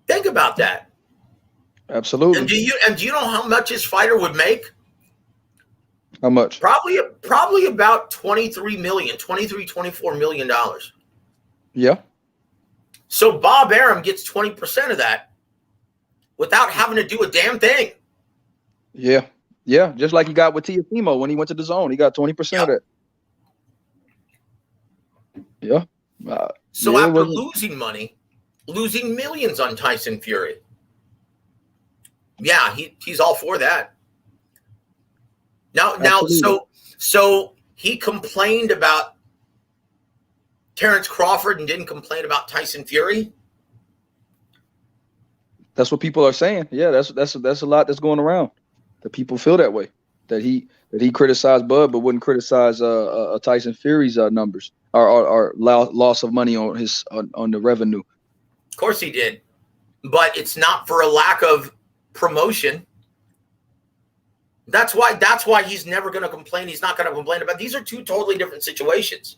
Think about that. Absolutely. And do you know how much his fighter would make? How much? Probably about $24 million. Yeah. So Bob Arum gets 20% of that. without having to do a damn thing. Yeah. Yeah. Just like he got with Teofimo when he went to the zone. He got 20% of that. Yeah. So yeah, after losing money, losing millions on Tyson Fury, yeah, he's all for that. Now, so he complained about Terence Crawford and didn't complain about Tyson Fury. That's what people are saying. Yeah, that's a lot that's going around. That people feel that way. That he criticized Bud, but wouldn't criticize Tyson Fury's numbers or loss of money on his on the revenue. Of course he did, but it's not for a lack of promotion. That's why he's never going to complain. He's not going to complain about. These are two totally different situations.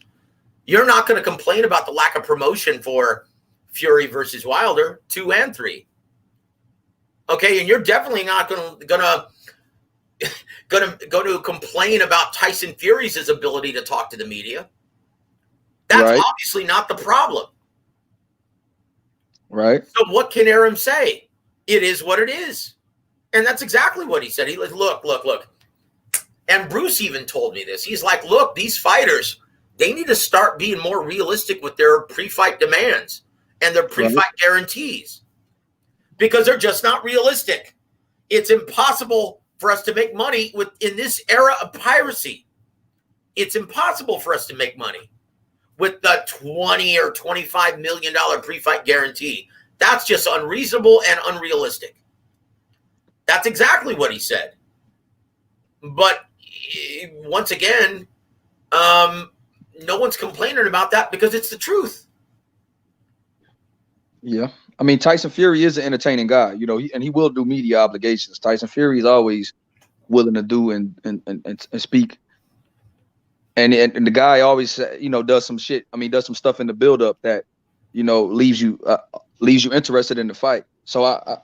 You're not going to complain about the lack of promotion for Fury versus Wilder 2 and 3. Okay, and you're definitely not going to complain about Tyson Fury's ability to talk to the media. That's obviously not the problem. Right. So what can Arum say? It is what it is. And that's exactly what he said. He like, look. And Bruce even told me this. He's like, look, these fighters, they need to start being more realistic with their pre-fight demands and their pre-fight guarantees because they're just not realistic. It's impossible for us to make money in this era of piracy. It's impossible for us to make money with the $20 or $25 million pre-fight guarantee. That's just unreasonable and unrealistic. That's exactly what he said. But once again, no one's complaining about that because it's the truth. Yeah. I mean, Tyson Fury is an entertaining guy, you know, and he will do media obligations. Tyson Fury is always willing to do and speak. And the guy always, you know, does some shit. I mean, does some stuff in the buildup that, you know, leaves you interested in the fight. So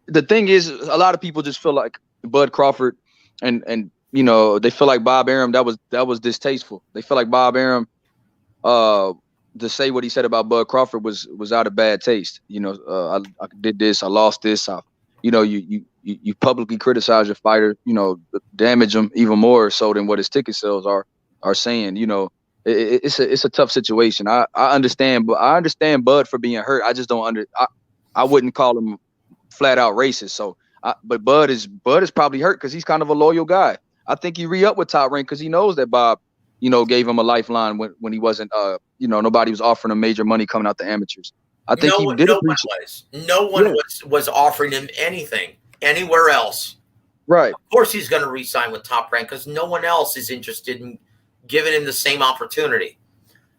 the thing is, a lot of people just feel like Bud Crawford and you know, they feel like Bob Arum, that was distasteful. They feel like Bob Arum, to say what he said about Bud Crawford was out of bad taste. You know, I did this, I lost this. You know, you publicly criticize your fighter, you know, damage him even more so than what his ticket sales are saying. You know, it's a tough situation. I understand, but I understand Bud for being hurt. I just don't I wouldn't call him flat out racist. So, but Bud is probably hurt because he's kind of a loyal guy. I think he re-upped with Top Rank because he knows that Bob, you know, gave him a lifeline when he wasn't, you know, nobody was offering him major money coming out the amateurs. I think no one was offering him anything anywhere else. Right. Of course he's going to re-sign with Top Rank because no one else is interested in giving him the same opportunity.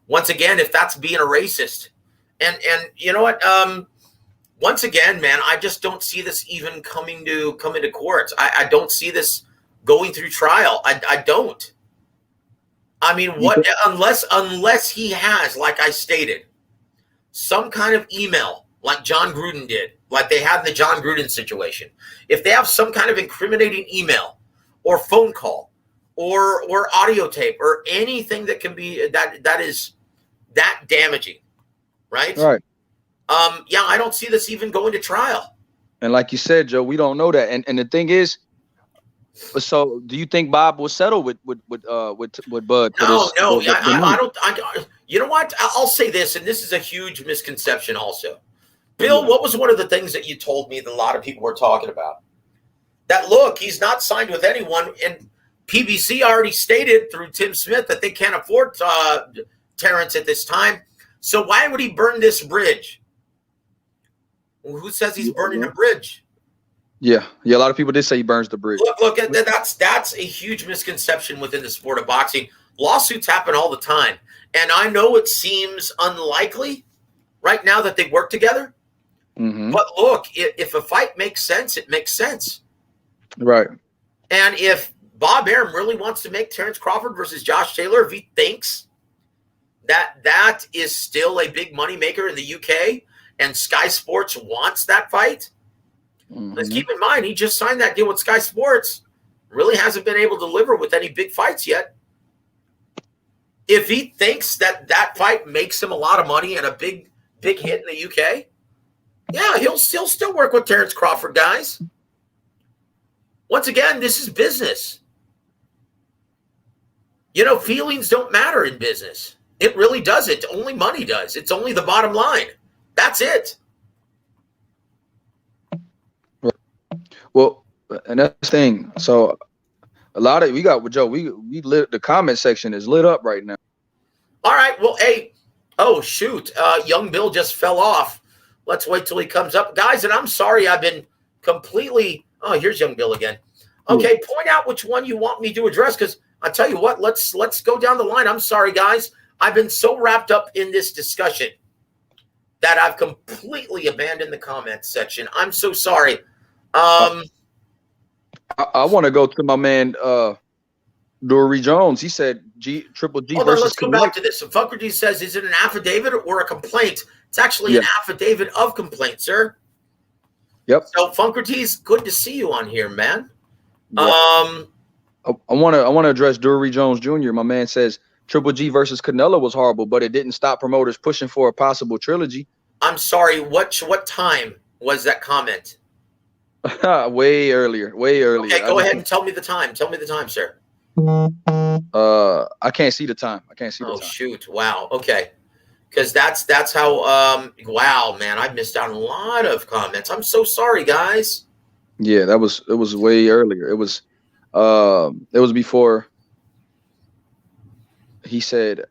Once again, if that's being a racist, and you know what, once again, man, I just don't see this even coming to courts. I don't see this going through trial. I don't. I mean, what unless he has, like I stated, some kind of email like John Gruden did, like they had in the John Gruden situation. If they have some kind of incriminating email or phone call or audio tape or anything that can be that is that damaging, right? Right. Yeah, I don't see this even going to trial. And like you said, Joe, we don't know that. And the thing is, so do you think Bob will settle with Bud? No. I don't. You know what? I'll say this, and this is a huge misconception also. Bill, what was one of the things that you told me that a lot of people were talking about? That, look, he's not signed with anyone, and PBC already stated through Tim Smith that they can't afford Terence at this time. So why would he burn this bridge? Well, who says he's burning a bridge? Yeah. A lot of people did say he burns the bridge. Look, that's a huge misconception within the sport of boxing. Lawsuits happen all the time, and I know it seems unlikely right now that they work together. Mm-hmm. But look, if a fight makes sense, it makes sense, right? And if Bob Arum really wants to make Terence Crawford versus Josh Taylor, if he thinks that is still a big moneymaker in the UK, and Sky Sports wants that fight. Mm-hmm. Let's keep in mind, he just signed that deal with Sky Sports. Really hasn't been able to deliver with any big fights yet. If he thinks that fight makes him a lot of money and a big hit in the UK, Yeah, he'll still work with Terence Crawford, guys. Once again, this is business. You know, feelings don't matter in business. It really doesn't. Only money does. It's only the bottom line. That's it. Well, and that's the thing. So a lot of we got with Joe. We lit the comment section is lit up right now. All right. Well, hey. Oh shoot. Young Bill just fell off. Let's wait till he comes up, guys. And I'm sorry, I've been completely. Oh, here's Young Bill again. Okay, point out which one you want me to address, because I tell you what. Let's go down the line. I'm sorry, guys. I've been so wrapped up in this discussion that I've completely abandoned the comments section. I'm so sorry. I want to go to my man Dory Jones. He said Triple G Hold on, versus let's go back to this. So Fuckerty says, is it an affidavit or a complaint? It's actually an affidavit of complaint, sir. Yep. So Funkerty's good to see you on here, man. Yep. I want to address Dory Jones Jr. My man says Triple G versus Canelo was horrible, but it didn't stop promoters pushing for a possible trilogy. I'm sorry. What time was that comment? Way earlier. Okay, go ahead and tell me the time. Tell me the time, sir. I can't see the time. Oh shoot! Wow. Okay, because that's how. Wow, man, I missed out on a lot of comments. I'm so sorry, guys. Yeah, it was way earlier. It was before. He said,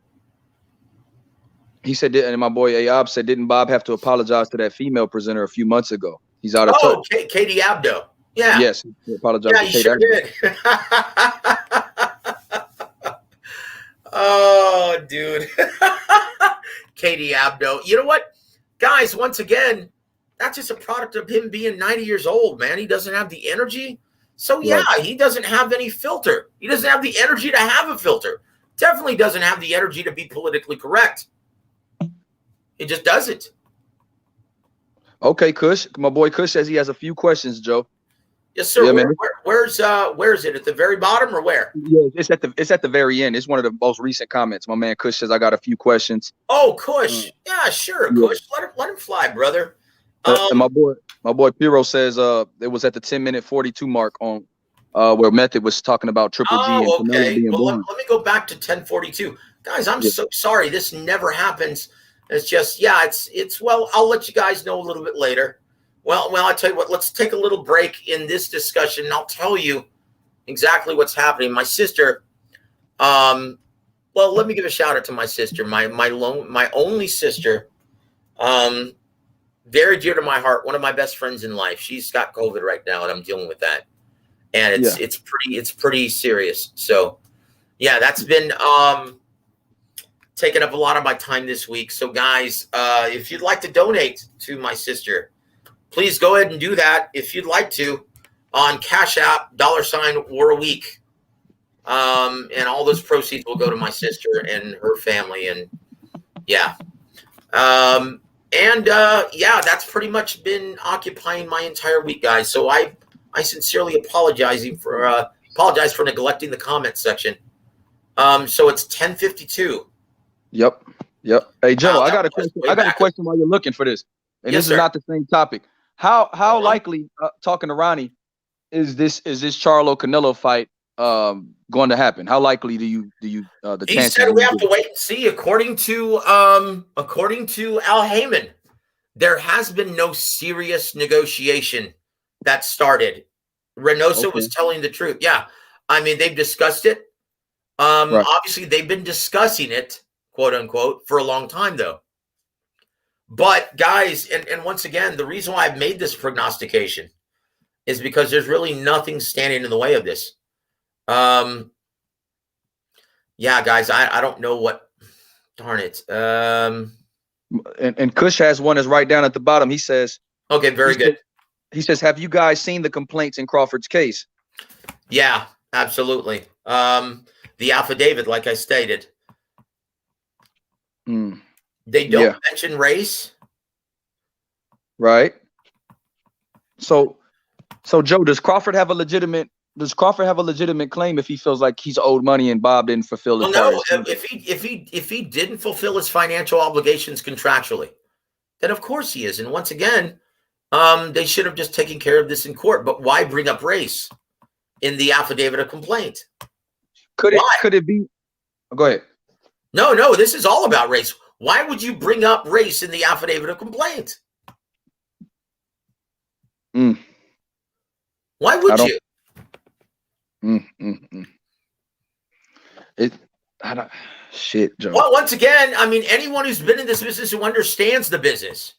and my boy A.W. said, didn't Bob have to apologize to that female presenter a few months ago? He's out of touch. Oh, Katie Abdo. Yeah. Yes, he apologized. Yeah, he sure did. Oh, dude. Katie Abdo. You know what? Guys, once again, that's just a product of him being 90 years old, man. He doesn't have the energy. So, yeah, he doesn't have any filter. He doesn't have the energy to have a filter. Definitely doesn't have the energy to be politically correct. He just doesn't. Okay, Kush. My boy Kush says he has a few questions, Joe. Yes, sir. Yeah, where's it? At the very bottom or where? Yeah, it's at the very end. It's one of the most recent comments. My man Kush says I got a few questions. Oh, Kush. Yeah, sure, Kush. Let him fly, brother. And my boy Piro says it was at the 10-minute 42 mark on where Method was talking about Triple G and okay. being Well, born. let me go back to 10:42. Guys, I'm so sorry. This never happens. It's just, it's well, I'll let you guys know a little bit later. Well, I'll tell you what, let's take a little break in this discussion, and I'll tell you exactly what's happening. My sister, well, let me give a shout out to my sister, my only sister, very dear to my heart, one of my best friends in life. She's got COVID right now, and I'm dealing with that. And it's pretty serious. So, yeah, that's been taking up a lot of my time this week. So, guys, if you'd like to donate to my sister, please go ahead and do that if you'd like to on Cash App, $WAWR a week. And all those proceeds will go to my sister and her family. And that's pretty much been occupying my entire week, guys. So I sincerely apologize for neglecting the comment section. So it's 10:52. Yep. Hey Joe, I got a question. I got a question while you're looking for this. And this is not the same topic. How likely, talking to Ronnie, is this Charlo Canelo fight going to happen? How likely do you the he said we have to wait and see. According to Al Haymon, there has been no serious negotiation that started. Reynoso was telling the truth. Yeah. I mean, they've discussed it. Obviously they've been discussing it, quote unquote, for a long time though. But guys, and once again, the reason why I've made this prognostication is because there's really nothing standing in the way of this. Guys, I don't know what, darn it. And Kush has one that's right down at the bottom. He says, okay, very good. He says, have you guys seen the complaints in Crawford's case? Yeah, absolutely. The affidavit, like I stated. They don't mention race. Right. So Joe, does Crawford have a legitimate claim if he feels like he's owed money and Bob didn't fulfill his part? No, if he didn't fulfill his financial obligations contractually, then of course he is. And once again, They should have just taken care of this in court. But why bring up race in the affidavit of complaint? Could it be? Go ahead. No, this is all about race. Why would you bring up race in the affidavit of complaint? Why would you? Shit, Joe. Well, once again, I mean, anyone who's been in this business who understands the business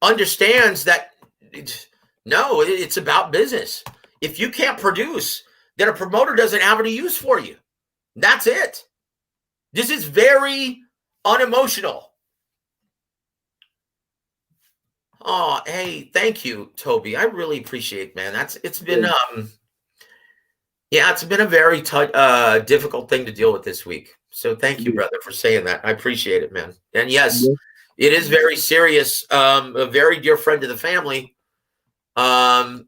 understands that it's about business. If you can't produce, then a promoter doesn't have any use for you. That's it. This is very unemotional. Oh, hey, thank you, Toby. I really appreciate it, man. It's been a very difficult thing to deal with this week. So thank you, brother, for saying that. I appreciate it, man. And yes, it is very serious. A very dear friend of the family, and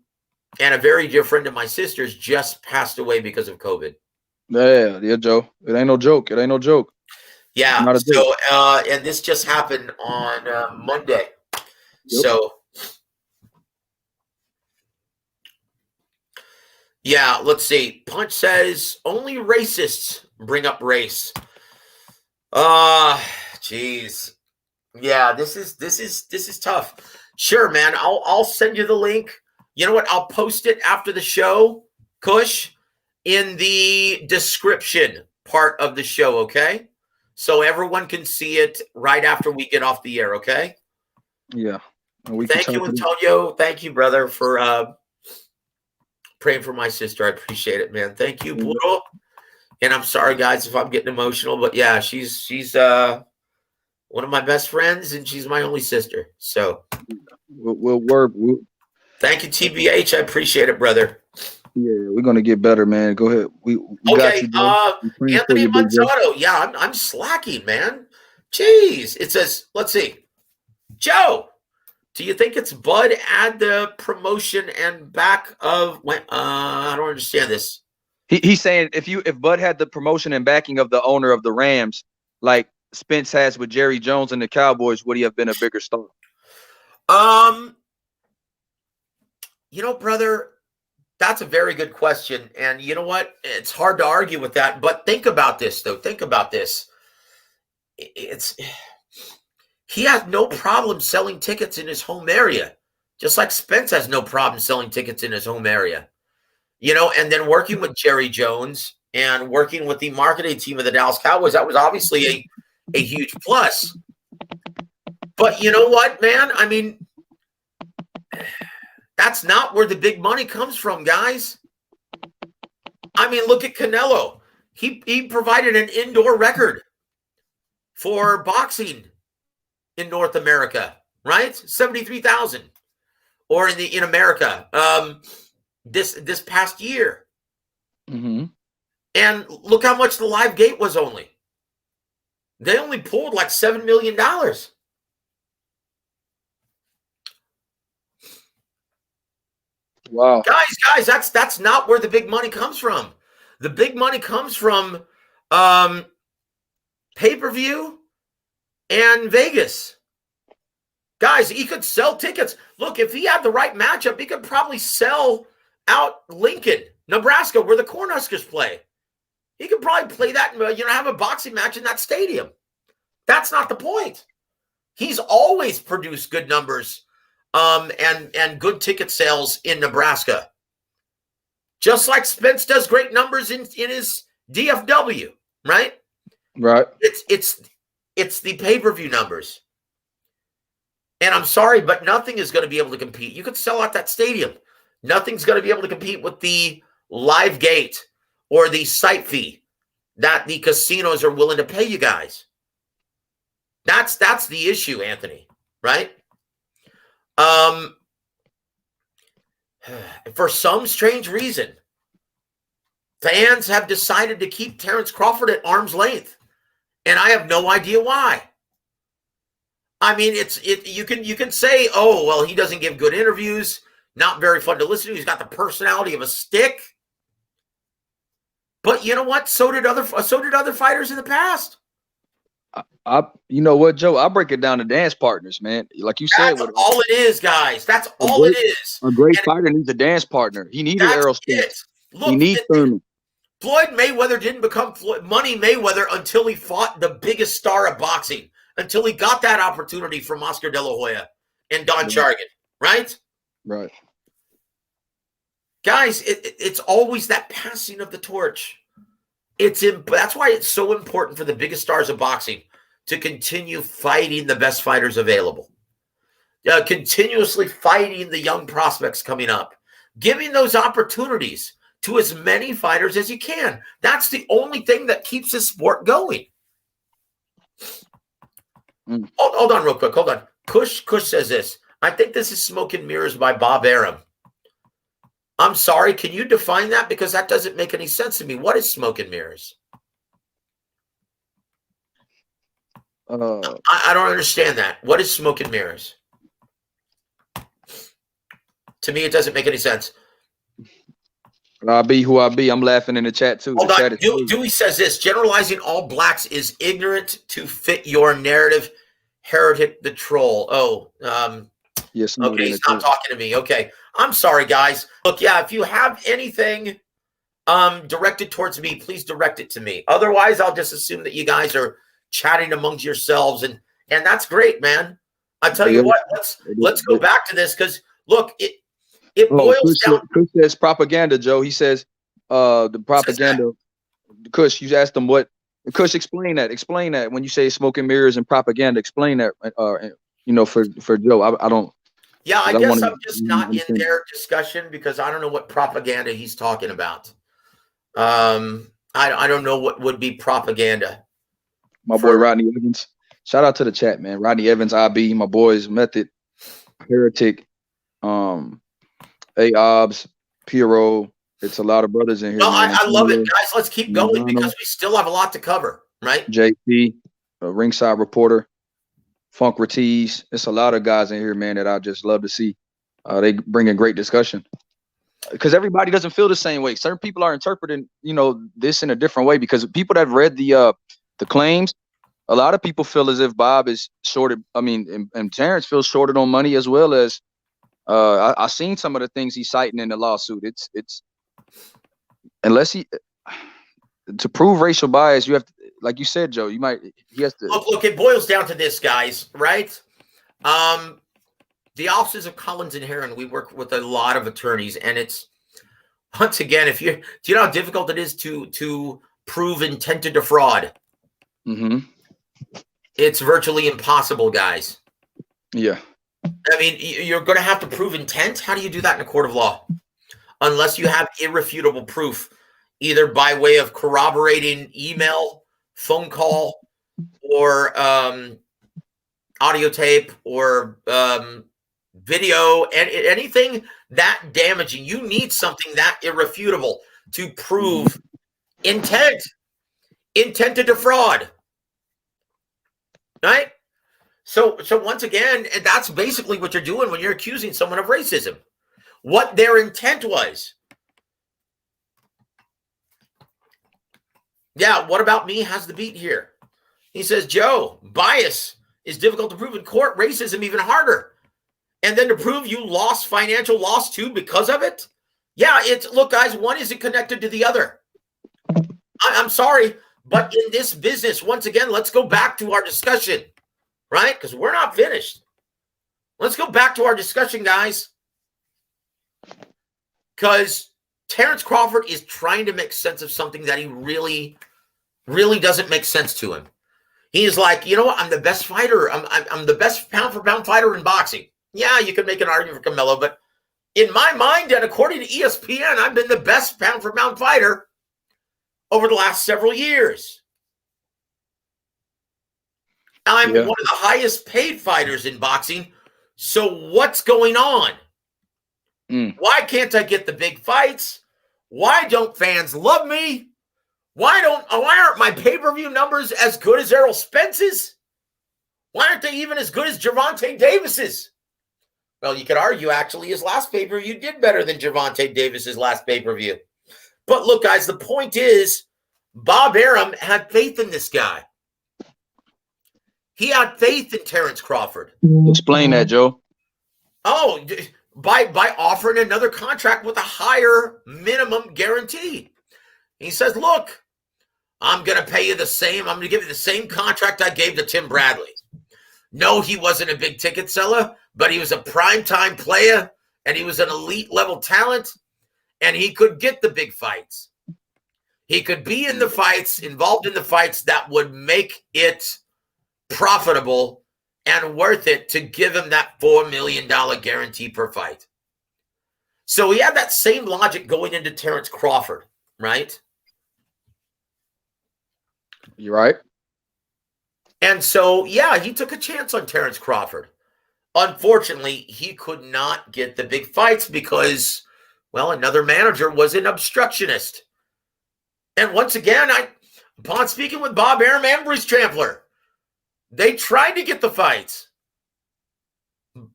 a very dear friend of my sister's just passed away because of COVID. Yeah, Joe. It ain't no joke. Yeah. So, and this just happened on Monday. Yep. So, yeah, let's see. Punch says only racists bring up race. Geez. Yeah, this is tough. Sure, man. I'll send you the link. You know what? I'll post it after the show, Kush, in the description part of the show, okay? So everyone can see it right after we get off the air, okay? Yeah. Thank you, Antonio. Thank you, brother, for praying for my sister. I appreciate it, man. Thank you, Pluto. And I'm sorry, guys, if I'm getting emotional, but yeah, she's one of my best friends, and she's my only sister. So we'll work. Thank you, TBH. I appreciate it, brother. Yeah, we're gonna get better, man. Go ahead. We okay. Got you, Anthony Montato. Yeah, I'm slacking, man. Jeez. It says, let's see, Joe. Do you think it's Bud add the promotion and back of when? I don't understand this. He's saying if Bud had the promotion and backing of the owner of the Rams, like Spence has with Jerry Jones and the Cowboys, would he have been a bigger star? Brother, that's a very good question. And you know what? It's hard to argue with that. But think about this, though. Think about this. He has no problem selling tickets in his home area, just like Spence has no problem selling tickets in his home area. And then working with Jerry Jones and working with the marketing team of the Dallas Cowboys, that was obviously a huge plus. But you know what, man? I mean, that's not where the big money comes from, guys. I mean, look at Canelo. He provided an indoor record for boxing in North America, right? 73,000, or in America, this past year. Mm-hmm. And look how much the live gate was only. They only pulled like $7 million. Wow. Guys, that's not where the big money comes from. The big money comes from pay-per-view and Vegas. Guys, he could sell tickets. Look, if he had the right matchup, he could probably sell out Lincoln, Nebraska, where the Cornhuskers play. He could probably play that, have a boxing match in that stadium. That's not the point. He's always produced good numbers and good ticket sales in Nebraska. Just like Spence does great numbers in his DFW, right? Right. It's the pay-per-view numbers. And I'm sorry, but nothing is going to be able to compete. You could sell out that stadium. Nothing's going to be able to compete with the live gate or the site fee that the casinos are willing to pay you guys. That's the issue, Anthony, right? For some strange reason, fans have decided to keep Terence Crawford at arm's length, and I have no idea why. I mean, you can say, oh, well, he doesn't give good interviews, not very fun to listen to. He's got the personality of a stick. But you know what? So did other fighters in the past. You know what, Joe? I break it down to dance partners, man. Like you said, That's all it is, guys. That's all it is. A great fighter needs a dance partner. He needed Errol Spence. Look, he needs Thurman. Floyd Mayweather didn't become Money Mayweather until he fought the biggest star of boxing, until he got that opportunity from Oscar De La Hoya and Don Chargan, right? Right. Guys, it's always that passing of the torch. That's why it's so important for the biggest stars of boxing to continue fighting the best fighters available, continuously fighting the young prospects coming up, giving those opportunities to as many fighters as you can. That's the only thing that keeps this sport going. Hold on real quick. Hold on. Kush says this. I think this is Smoke and Mirrors by Bob Arum. I'm sorry. Can you define that? Because that doesn't make any sense to me. What is Smoke and Mirrors? I don't understand that. What is Smoke and Mirrors? To me, it doesn't make any sense. I be who I be. I'm laughing in the chat too. Hold on. Dewey says this: generalizing all blacks is ignorant to fit your narrative. Heretic the troll. Oh, yes. Okay, he's not talking to me. Okay, I'm sorry, guys. Look, yeah, if you have anything directed towards me, please direct it to me. Otherwise, I'll just assume that you guys are chatting amongst yourselves, and that's great, man. I tell you what, let's go back to this because look, it boils down. Kush says propaganda, Joe. He says the propaganda. Kush, you asked him what. Kush, explain that. Explain that when you say smoke and mirrors and propaganda. Explain that. For Joe, I don't. Yeah, I guess I'm just not in their discussion because I don't know what propaganda he's talking about. I don't know what would be propaganda. My boy Rodney Evans. Shout out to the chat, man. Rodney Evans, IB, my boys, Method, Heretic, A.O.B.S, Piro. It's a lot of brothers in here. No, I love it, guys. Let's keep going because we still have a lot to cover, right? JP, Ringside Reporter, Funk Ratiz. It's a lot of guys in here, man, that I just love to see. They bring a great discussion because everybody doesn't feel the same way. Certain people are interpreting, this in a different way because people that have read the claims, a lot of people feel as if Bob is shorted. I mean, and Terence feels shorted on money as well as I seen some of the things he's citing in the lawsuit. It's unless to prove racial bias, you have to, like you said, Joe, he has to look, it boils down to this, guys, right? The offices of Collins and Hearn, we work with a lot of attorneys, and it's once again, do you know how difficult it is to prove intent to defraud? Mm-hmm. It's virtually impossible, guys. Yeah. I mean, you're going to have to prove intent. How do you do that in a court of law? Unless you have irrefutable proof, either by way of corroborating email, phone call, or audio tape, or video, and anything that damaging. You need something that irrefutable to prove intent to defraud. Right? So once again, and that's basically what you're doing when you're accusing someone of racism. What their intent was. Yeah, what about me has the beat here. He says, Joe, bias is difficult to prove in court, racism even harder. And then to prove you lost financial loss too because of it? Yeah, look, guys, one isn't connected to the other. I'm sorry, but in this business, once again, let's go back to our discussion, right? Because we're not finished. Let's go back to our discussion, guys. Because Terence Crawford is trying to make sense of something that he really, really doesn't make sense to him. He's like, you know what? I'm the best fighter. I'm the best pound-for-pound fighter in boxing. Yeah, you could make an argument for Canelo, but in my mind, and according to ESPN, I've been the best pound-for-pound fighter over the last several years. I'm one of the highest paid fighters in boxing. So what's going on? Why can't I get the big fights? Why don't fans love me? Why aren't my pay-per-view numbers as good as Errol Spence's? Why aren't they even as good as Gervonta Davis's? Well, you could argue actually his last pay-per-view did better than Gervonta Davis's last pay-per-view. But look, guys, the point is Bob Arum had faith in this guy. He had faith in Terence Crawford. Explain that, Joe. Oh, by offering another contract with a higher minimum guarantee. He says, look, I'm going to pay you the same. I'm going to give you the same contract I gave to Tim Bradley. No, he wasn't a big ticket seller, but he was a primetime player, and he was an elite level talent, and he could get the big fights. He could be in the fights, involved in the fights that would make it profitable and worth it to give him that $4 million guarantee per fight. So he had that same logic going into Terence Crawford, right? You're right. And so, yeah, he took a chance on Terence Crawford. Unfortunately, he could not get the big fights because, well, another manager was an obstructionist. And once again, upon speaking with Bob Arum and Bruce Trampler, they tried to get the fights.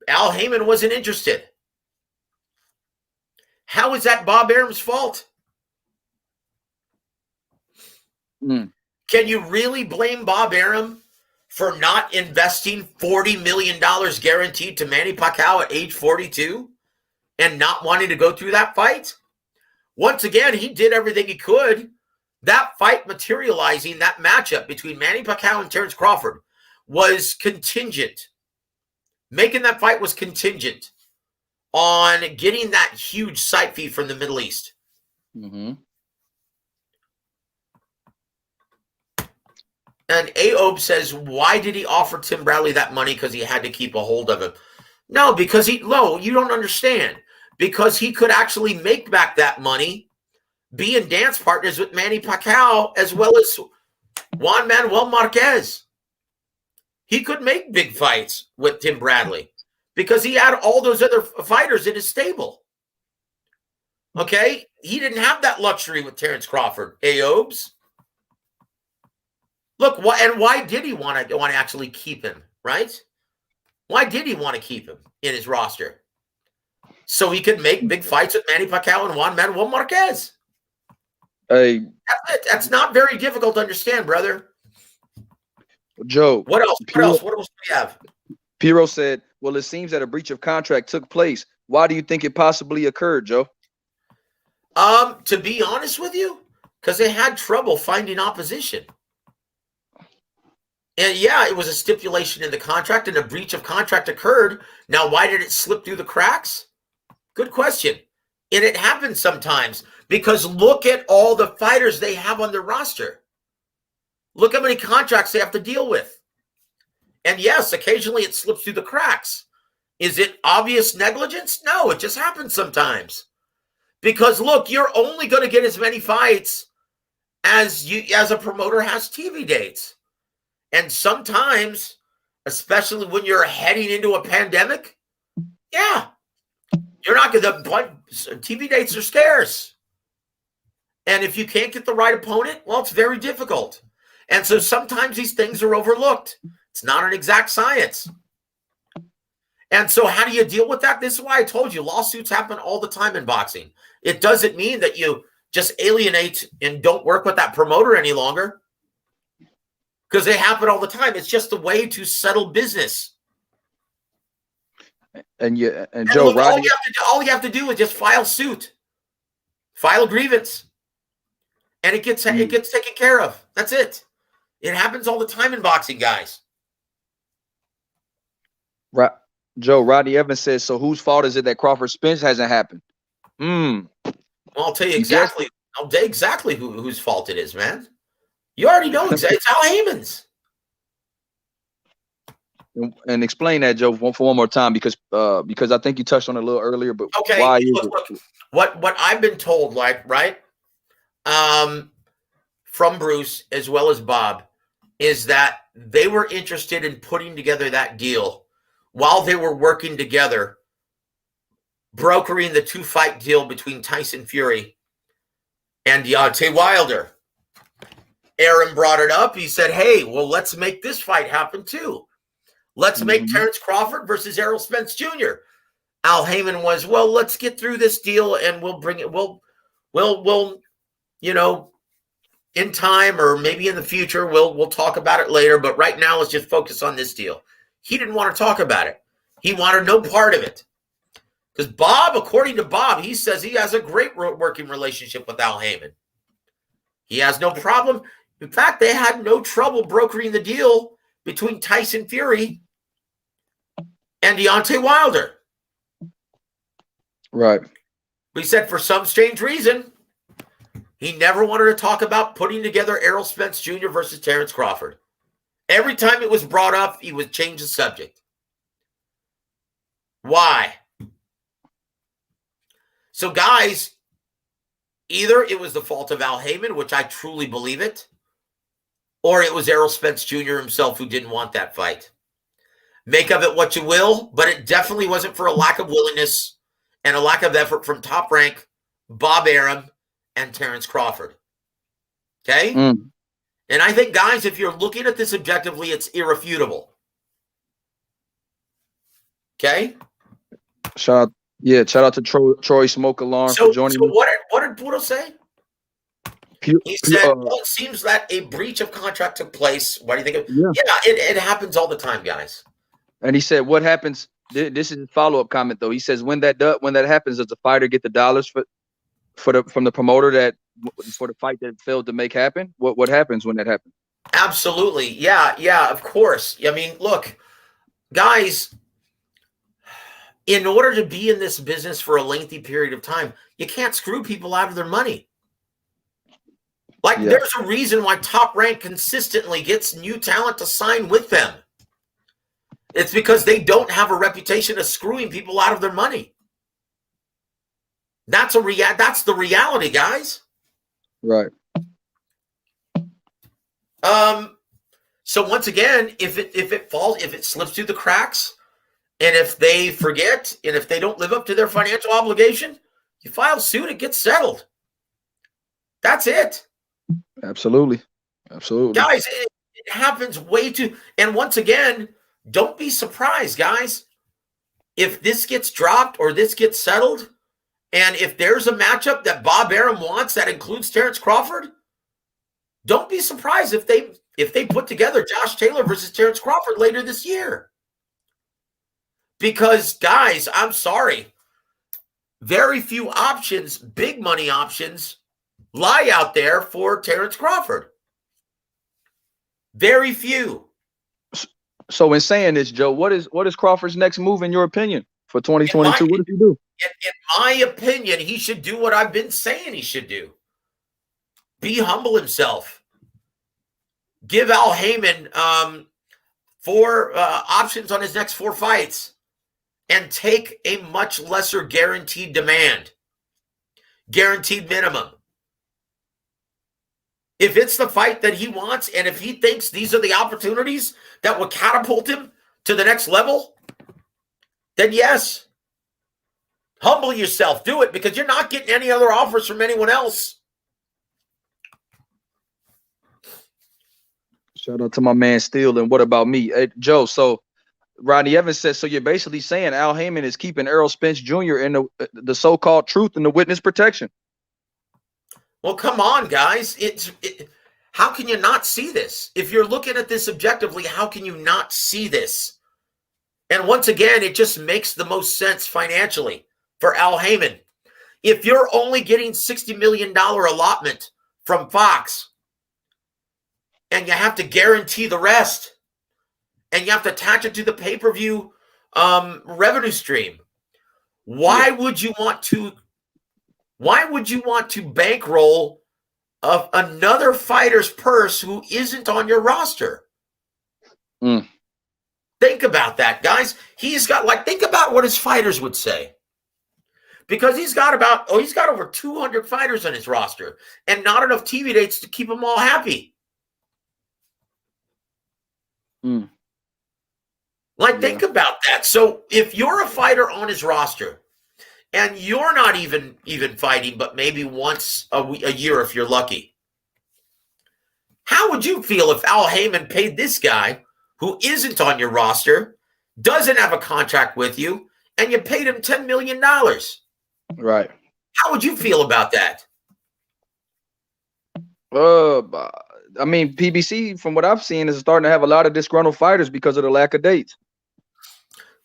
Al Haymon wasn't interested. How is that Bob Arum's fault? Can you really blame Bob Arum for not investing $40 million guaranteed to Manny Pacquiao at age 42 and not wanting to go through that fight? Once again, he did everything he could. That fight materializing, that matchup between Manny Pacquiao and Terence Crawford was contingent. Making that fight was contingent on getting that huge site fee from the Middle East. Mm-hmm. And W.A.W says, why did he offer Tim Bradley that money? Because he had to keep a hold of him. No, because you don't understand. Because he could actually make back that money, be in dance partners with Manny Pacquiao, as well as Juan Manuel Marquez. He could make big fights with Tim Bradley because he had all those other fighters in his stable. Okay? He didn't have that luxury with Terence Crawford. W.A.W. Look, why did he want to actually keep him, right? Why did he want to keep him in his roster? So he could make big fights with Manny Pacquiao and Juan Manuel Marquez. Hey, that's not very difficult to understand, brother. Joe. What else? What else do we have? Piro said, well, it seems that a breach of contract took place. Why do you think it possibly occurred, Joe? To be honest with you, because they had trouble finding opposition. And yeah, it was a stipulation in the contract and a breach of contract occurred. Now, why did it slip through the cracks? Good question. And it happens sometimes because look at all the fighters they have on their roster. Look how many contracts they have to deal with. And yes, occasionally it slips through the cracks. Is it obvious negligence? No, it just happens sometimes. Because look, you're only going to get as many fights as a promoter has TV dates. And sometimes, especially when you're heading into a pandemic, yeah, you're not going to, TV dates are scarce. And if you can't get the right opponent, well, it's very difficult. And so sometimes these things are overlooked. It's not an exact science. And so how do you deal with that? This is why I told you lawsuits happen all the time in boxing. It doesn't mean that you just alienate and don't work with that promoter any longer. Because they happen all the time. It's just a way to settle business. And Joe, look, Rodney, all you have to do is just file suit, file a grievance, and it gets taken care of. That's it. It happens all the time in boxing, guys. Joe, Rodney Evans says, so whose fault is it that Crawford Spence hasn't happened? Well, I'll tell you exactly. I'll tell you exactly whose fault it is, man. You already know exactly. It's Al Haymon's. And explain that, Joe, for one more time, because I think you touched on it a little earlier. But okay, why look, what I've been told, like, right, from Bruce as well as Bob, is that they were interested in putting together that deal while they were working together, brokering the 2-fight deal between Tyson Fury and Deontay Wilder. Arum brought it up. He said, hey, well, let's make this fight happen too. Let's make Terence Crawford versus Errol Spence Jr. Al Haymon was, well, let's get through this deal and we'll bring it. We'll in time, or maybe in the future, we'll talk about it later. But right now, let's just focus on this deal. He didn't want to talk about it. He wanted no part of it. Because Bob, according to Bob, he says he has a great working relationship with Al Haymon. He has no problem. In fact, they had no trouble brokering the deal between Tyson Fury and Deontay Wilder. Right. We said for some strange reason, he never wanted to talk about putting together Errol Spence Jr. versus Terence Crawford. Every time it was brought up, he would change the subject. Why? So, guys, either it was the fault of Al Haymon, which I truly believe it, or it was Errol Spence Jr. himself who didn't want that fight. Make of it what you will, but it definitely wasn't for a lack of willingness and a lack of effort from Top Rank, Bob Arum, and Terence Crawford. Okay? And I think, guys, if you're looking at this objectively, it's irrefutable. Okay? Shout out to Troy Smoke Alarm for joining me. What did Budo say? He said, well, it seems that a breach of contract took place. What do you think of? Yeah, it happens all the time, guys. And he said, what happens? This is a follow-up comment, though. He says, when that happens, does the fighter get the dollars from the promoter for the fight that failed to make happen? What happens when that happens? Absolutely. Yeah, of course. I mean, look, guys, in order to be in this business for a lengthy period of time, you can't screw people out of their money. There's a reason why Top Rank consistently gets new talent to sign with them. It's because they don't have a reputation of screwing people out of their money. That's the reality, guys. Right. So once again, if it slips through the cracks, and if they forget, and if they don't live up to their financial obligation, you file suit, it gets settled. That's it. Absolutely. Guys, it happens way too. And once again, don't be surprised, guys. If this gets dropped or this gets settled, and if there's a matchup that Bob Arum wants that includes Terence Crawford, don't be surprised if they put together Josh Taylor versus Terence Crawford later this year. Because, guys, I'm sorry, very few options, big money options, lie out there for Terence Crawford. Very few. So in saying this, Joe, what is Crawford's next move in your opinion for 2022? What does he do? In my opinion, he should do what I've been saying he should do. Be humble himself. Give Al Haymon 4 options on his next 4 fights and take a much lesser guaranteed demand. Guaranteed minimum. If it's the fight that he wants, and if he thinks these are the opportunities that will catapult him to the next level, then yes, humble yourself. Do it, because you're not getting any other offers from anyone else. Shout out to my man Steele. And what about me? Hey, Joe, so Rodney Evans says, so you're basically saying Al Haymon is keeping Errol Spence Jr. in the so-called truth and the witness protection. Well, come on, guys. How can you not see this? If you're looking at this objectively, how can you not see this? And once again, it just makes the most sense financially for Al Haymon. If you're only getting $60 million allotment from Fox, and you have to guarantee the rest, and you have to attach it to the pay-per-view revenue stream, why would you want to bankroll of another fighter's purse who isn't on your roster? Think about that, guys. Think about what his fighters would say. Because he's got over 200 fighters on his roster and not enough TV dates to keep them all happy. Think about that. So if you're a fighter on his roster and you're not even fighting, but maybe once a year if you're lucky, how would you feel if Al Haymon paid this guy who isn't on your roster, doesn't have a contract with you, and you paid him $10 million? Right. How would you feel about that? I mean, PBC, from what I've seen, is starting to have a lot of disgruntled fighters because of the lack of dates.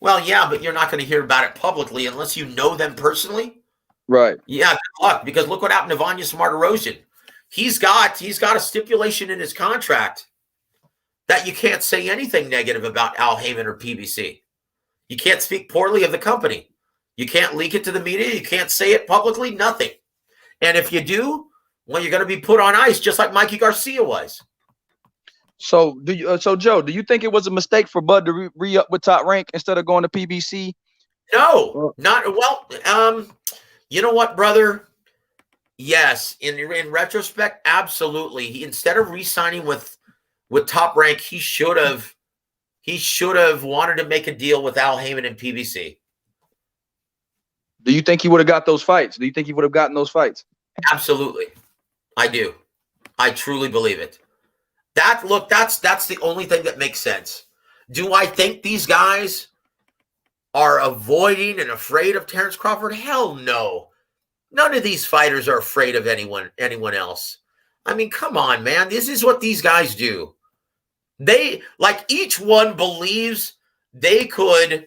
Well, yeah, but you're not going to hear about it publicly unless you know them personally. Right. Yeah, good luck, because look what happened to Vanya Smarterosian. He's got a stipulation in his contract that you can't say anything negative about Al Haymon or PBC. You can't speak poorly of the company. You can't leak it to the media. You can't say it publicly, nothing. And if you do, well, you're going to be put on ice, just like Mikey Garcia was. So Joe, do you think it was a mistake for Bud to re-up with Top Rank instead of going to PBC? No, not well. You know what, brother? Yes, in retrospect, absolutely. He, instead of re-signing with Top Rank, he should have wanted to make a deal with Al Haymon and PBC. Do you think he would have got those fights? Do you think he would have gotten those fights? Absolutely, I do. I truly believe it. That's the only thing that makes sense. Do I think these guys are avoiding and afraid of Terence Crawford? Hell no. None of these fighters are afraid of anyone else. I mean, come on, man. This is what these guys do. They, like, each one believes they could.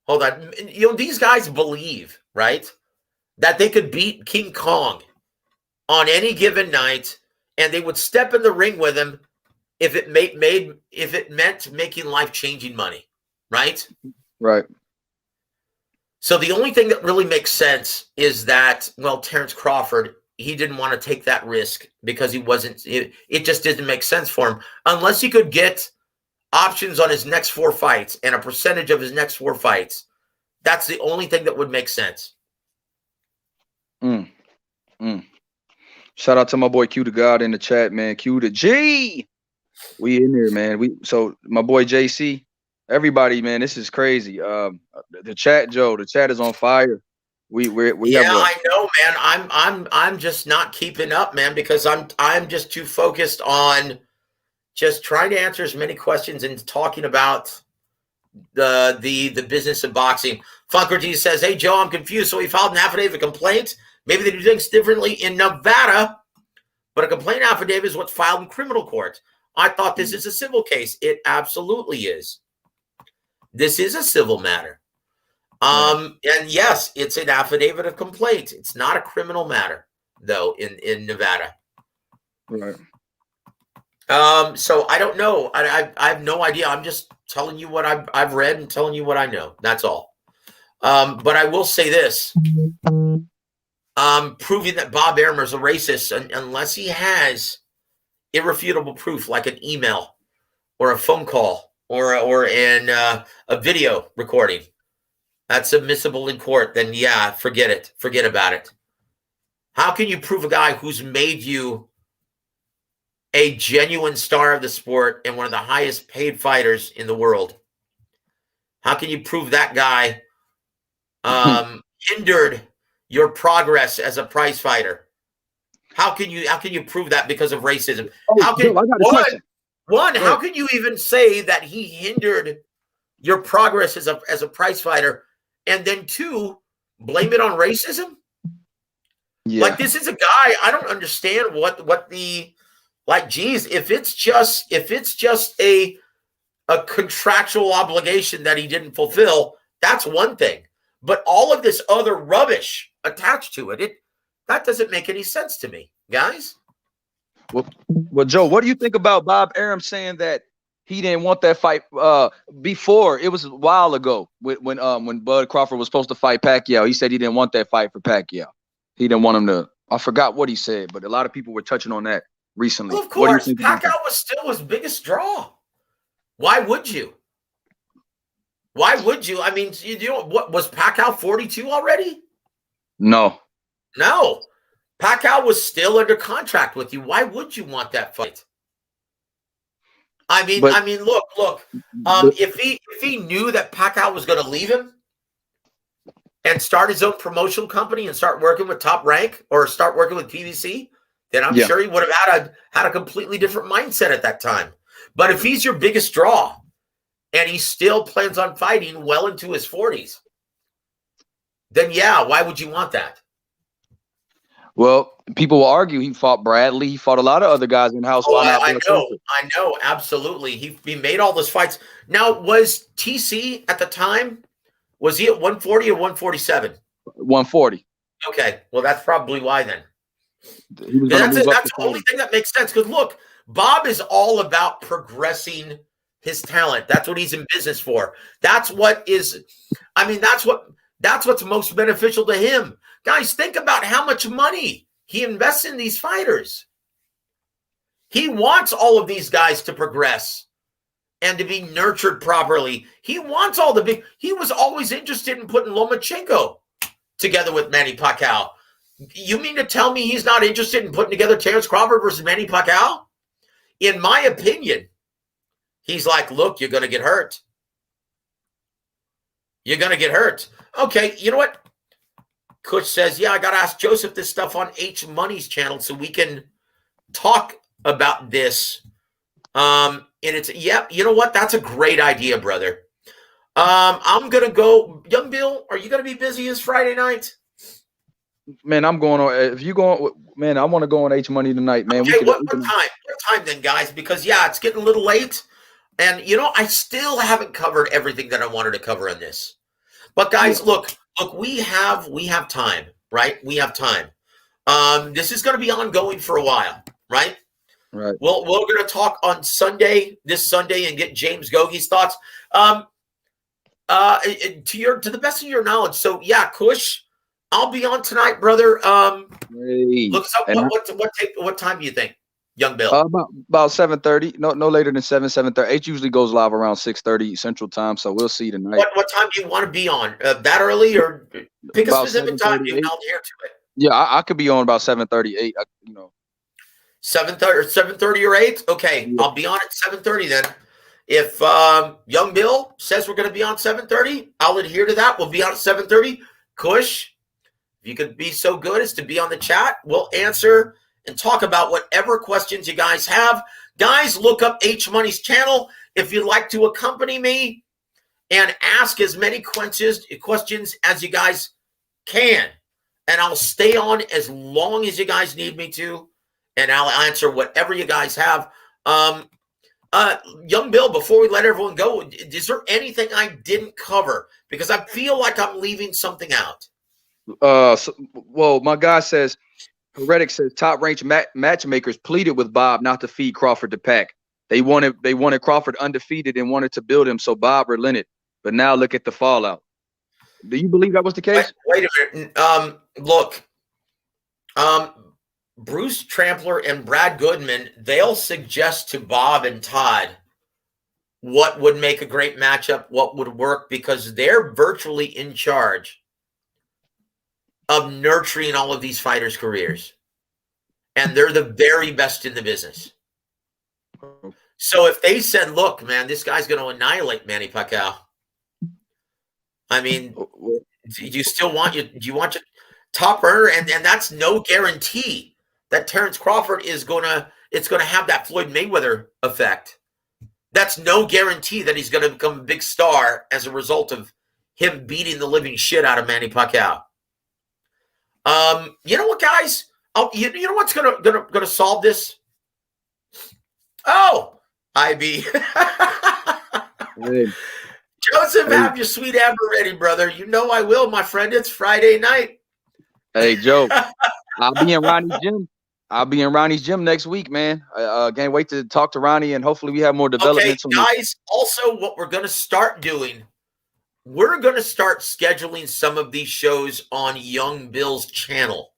Hold on. You know, these guys believe, right, that they could beat King Kong on any given night, and they would step in the ring with him if it meant making life-changing money, right? Right. So the only thing that really makes sense is that, well, Terence Crawford, he didn't want to take that risk because it just didn't make sense for him unless he could get options on his next 4 fights and a percentage of his next 4 fights. That's the only thing that would make sense. Shout out to my boy Q to God in the chat, man. Q to G. We in there, man. So my boy JC, everybody, man, this is crazy. The chat, Joe, the chat is on fire. We I know, man. I'm just not keeping up, man, because I'm just too focused on just trying to answer as many questions and talking about the business of boxing. Funkerty says, "Hey Joe, I'm confused. So he filed an affidavit complaint. Maybe they do things differently in Nevada, but a complaint affidavit is what's filed in criminal court. I thought this is a civil case. It absolutely is. This is a civil matter. And yes, it's an affidavit of complaint. It's not a criminal matter, though, in Nevada. Right. So I don't know. I have no idea. I'm just telling you what I've read and telling you what I know. That's all. But I will say this. Proving that Bob Arum is a racist, unless he has irrefutable proof, like an email or a phone call or a video recording that's admissible in court, then yeah, forget it. Forget about it. How can you prove a guy who's made you a genuine star of the sport and one of the highest paid fighters in the world? How can you prove that guy hindered your progress as a prize fighter? How can you prove that because of racism? How can how can you even say that he hindered your progress as a prize fighter, and then 2, blame it on racism? Yeah. Like, this is a guy, I don't understand what the, like, geez, if it's just a contractual obligation that he didn't fulfill, that's one thing. But all of this other rubbish attached to it, that doesn't make any sense to me, guys. Well, Joe, what do you think about Bob Arum saying that he didn't want that fight before? It was a while ago when Bud Crawford was supposed to fight Pacquiao. He said he didn't want that fight for Pacquiao. He didn't want him to. I forgot what he said, but a lot of people were touching on that recently. Well, of course, Pacquiao was still his biggest draw. Why would you? Why would you? I mean, you know, what was Pacquiao 42 already? No. Pacquiao was still under contract with you. Why would you want that fight? I mean, look. If he knew that Pacquiao was going to leave him and start his own promotional company and start working with Top Rank or start working with PBC, then I'm sure he would have had a completely different mindset at that time. But if he's your biggest draw and he still plans on fighting well into his 40s, then yeah, why would you want that? Well, people will argue he fought Bradley. He fought a lot of other guys in house. Oh, Why not? I know, absolutely. He made all those fights. Now, was TC at the time? Was he at 140 or 147? 140. Okay, well, that's probably why then. He was gonna move up That's the only thing that makes sense. Because look, Bob is all about progressing his talent. That's what he's in business for. That's what is. I mean, that's what's most beneficial to him. Guys, think about how much money he invests in these fighters. He wants all of these guys to progress and to be nurtured properly. He wants all the big. He was always interested in putting Lomachenko together with Manny Pacquiao. You mean to tell me he's not interested in putting together Terence Crawford versus Manny Pacquiao? In my opinion, he's like, look, you're going to get hurt. You're going to get hurt. Okay, you know what? Kush says, yeah, I got to ask Joseph this stuff on H Money's channel so we can talk about this. And it's, yep, you know what? That's a great idea, brother. I'm going to go. Young Bill, are you going to be busy this Friday night? Man, I'm going on. If you going, man, I want to go on H Money tonight, man. Okay, what time? What time then, guys? Because, yeah, it's getting a little late. And, you know, I still haven't covered everything that I wanted to cover on this. But, guys, look, we have time, right? We have time. This is going to be ongoing for a while, right? Right. Well, we're going to talk on this Sunday, and get James Gogie's thoughts. To the best of your knowledge. So, yeah, Kush, I'll be on tonight, brother. Hey. Look us up. What time do you think, Young Bill? About 7:30. No later than 7:30. H usually goes live around 6:30 Central Time, so we'll see tonight. What time do you want to be on? That early, or pick a specific time? You can adhere to it. Yeah, I could be on about 7:30, 8. 7:30 or 8. Okay, yeah. I'll be on at 7:30 then. If Young Bill says we're going to be on 7:30, I'll adhere to that. We'll be on at 7:30. Kush, if you could be so good as to be on the chat, we'll answer and talk about whatever questions you guys have. Guys, look up H Money's channel if you'd like to accompany me and ask as many questions as you guys can. And I'll stay on as long as you guys need me to, and I'll answer whatever you guys have. Young Bill, before we let everyone go, is there anything I didn't cover? Because I feel like I'm leaving something out. Well, my guy says, Heretic says, top-ranked matchmakers pleaded with Bob not to feed Crawford to Pac. They wanted Crawford undefeated and wanted to build him, so Bob relented. But now look at the fallout. Do you believe that was the case? Wait a minute. Look, Bruce Trampler and Brad Goodman, they'll suggest to Bob and Todd what would make a great matchup, what would work, because they're virtually in charge of nurturing all of these fighters' careers. And they're the very best in the business. So if they said, look, man, this guy's going to annihilate Manny Pacquiao. I mean, do you still want do you want your top earner? And that's no guarantee that Terence Crawford is going to have that Floyd Mayweather effect. That's no guarantee that he's going to become a big star as a result of him beating the living shit out of Manny Pacquiao. You know what, guys? You know what's gonna solve this? Oh, IB. Hey. Joseph, have your sweet amber ready, brother. You know I will, my friend. It's Friday night. Hey, Joe, I'll be in Ronnie's gym. I'll be in Ronnie's gym next week, man. I can't wait to talk to Ronnie, and hopefully we have more developments. Okay, guys, also what we're going to start doing, we're going to start scheduling some of these shows on Young Bill's channel.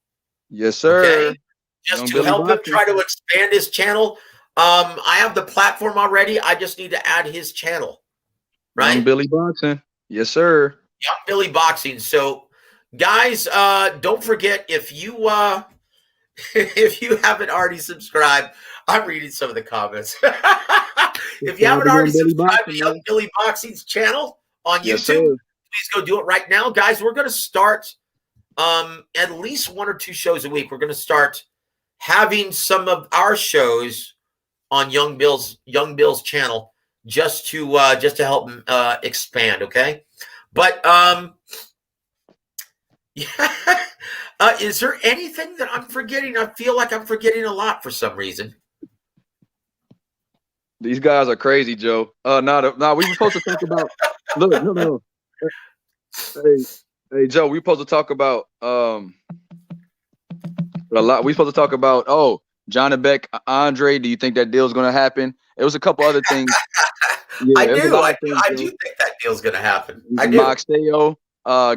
Yes, sir. Okay? Just to help him try to expand his channel. I have the platform already. I just need to add his channel. Right? Young Billy Boxing. Yes, sir. Young Billy Boxing. So, guys, don't forget, if you haven't already subscribed, I'm reading some of the comments. If you haven't already subscribed to Young Billy Boxing's channel on YouTube, please go do it right now. Guys, we're going to start at least 1 or 2 shows a week. We're going to start having some of our shows on Young Bill's channel just to help him expand, okay? But yeah, Is there anything that I'm forgetting? I feel like I'm forgetting a lot for some reason. These guys are crazy, Joe. No, we were supposed to talk about. Look, no. Hey, Joe, we were supposed to talk about a lot. We supposed to talk about John Beck, Andre. Do you think that deal's going to happen? It was a couple other things. Yeah, I do. I do think that deal's going to happen. I do. Moxeo,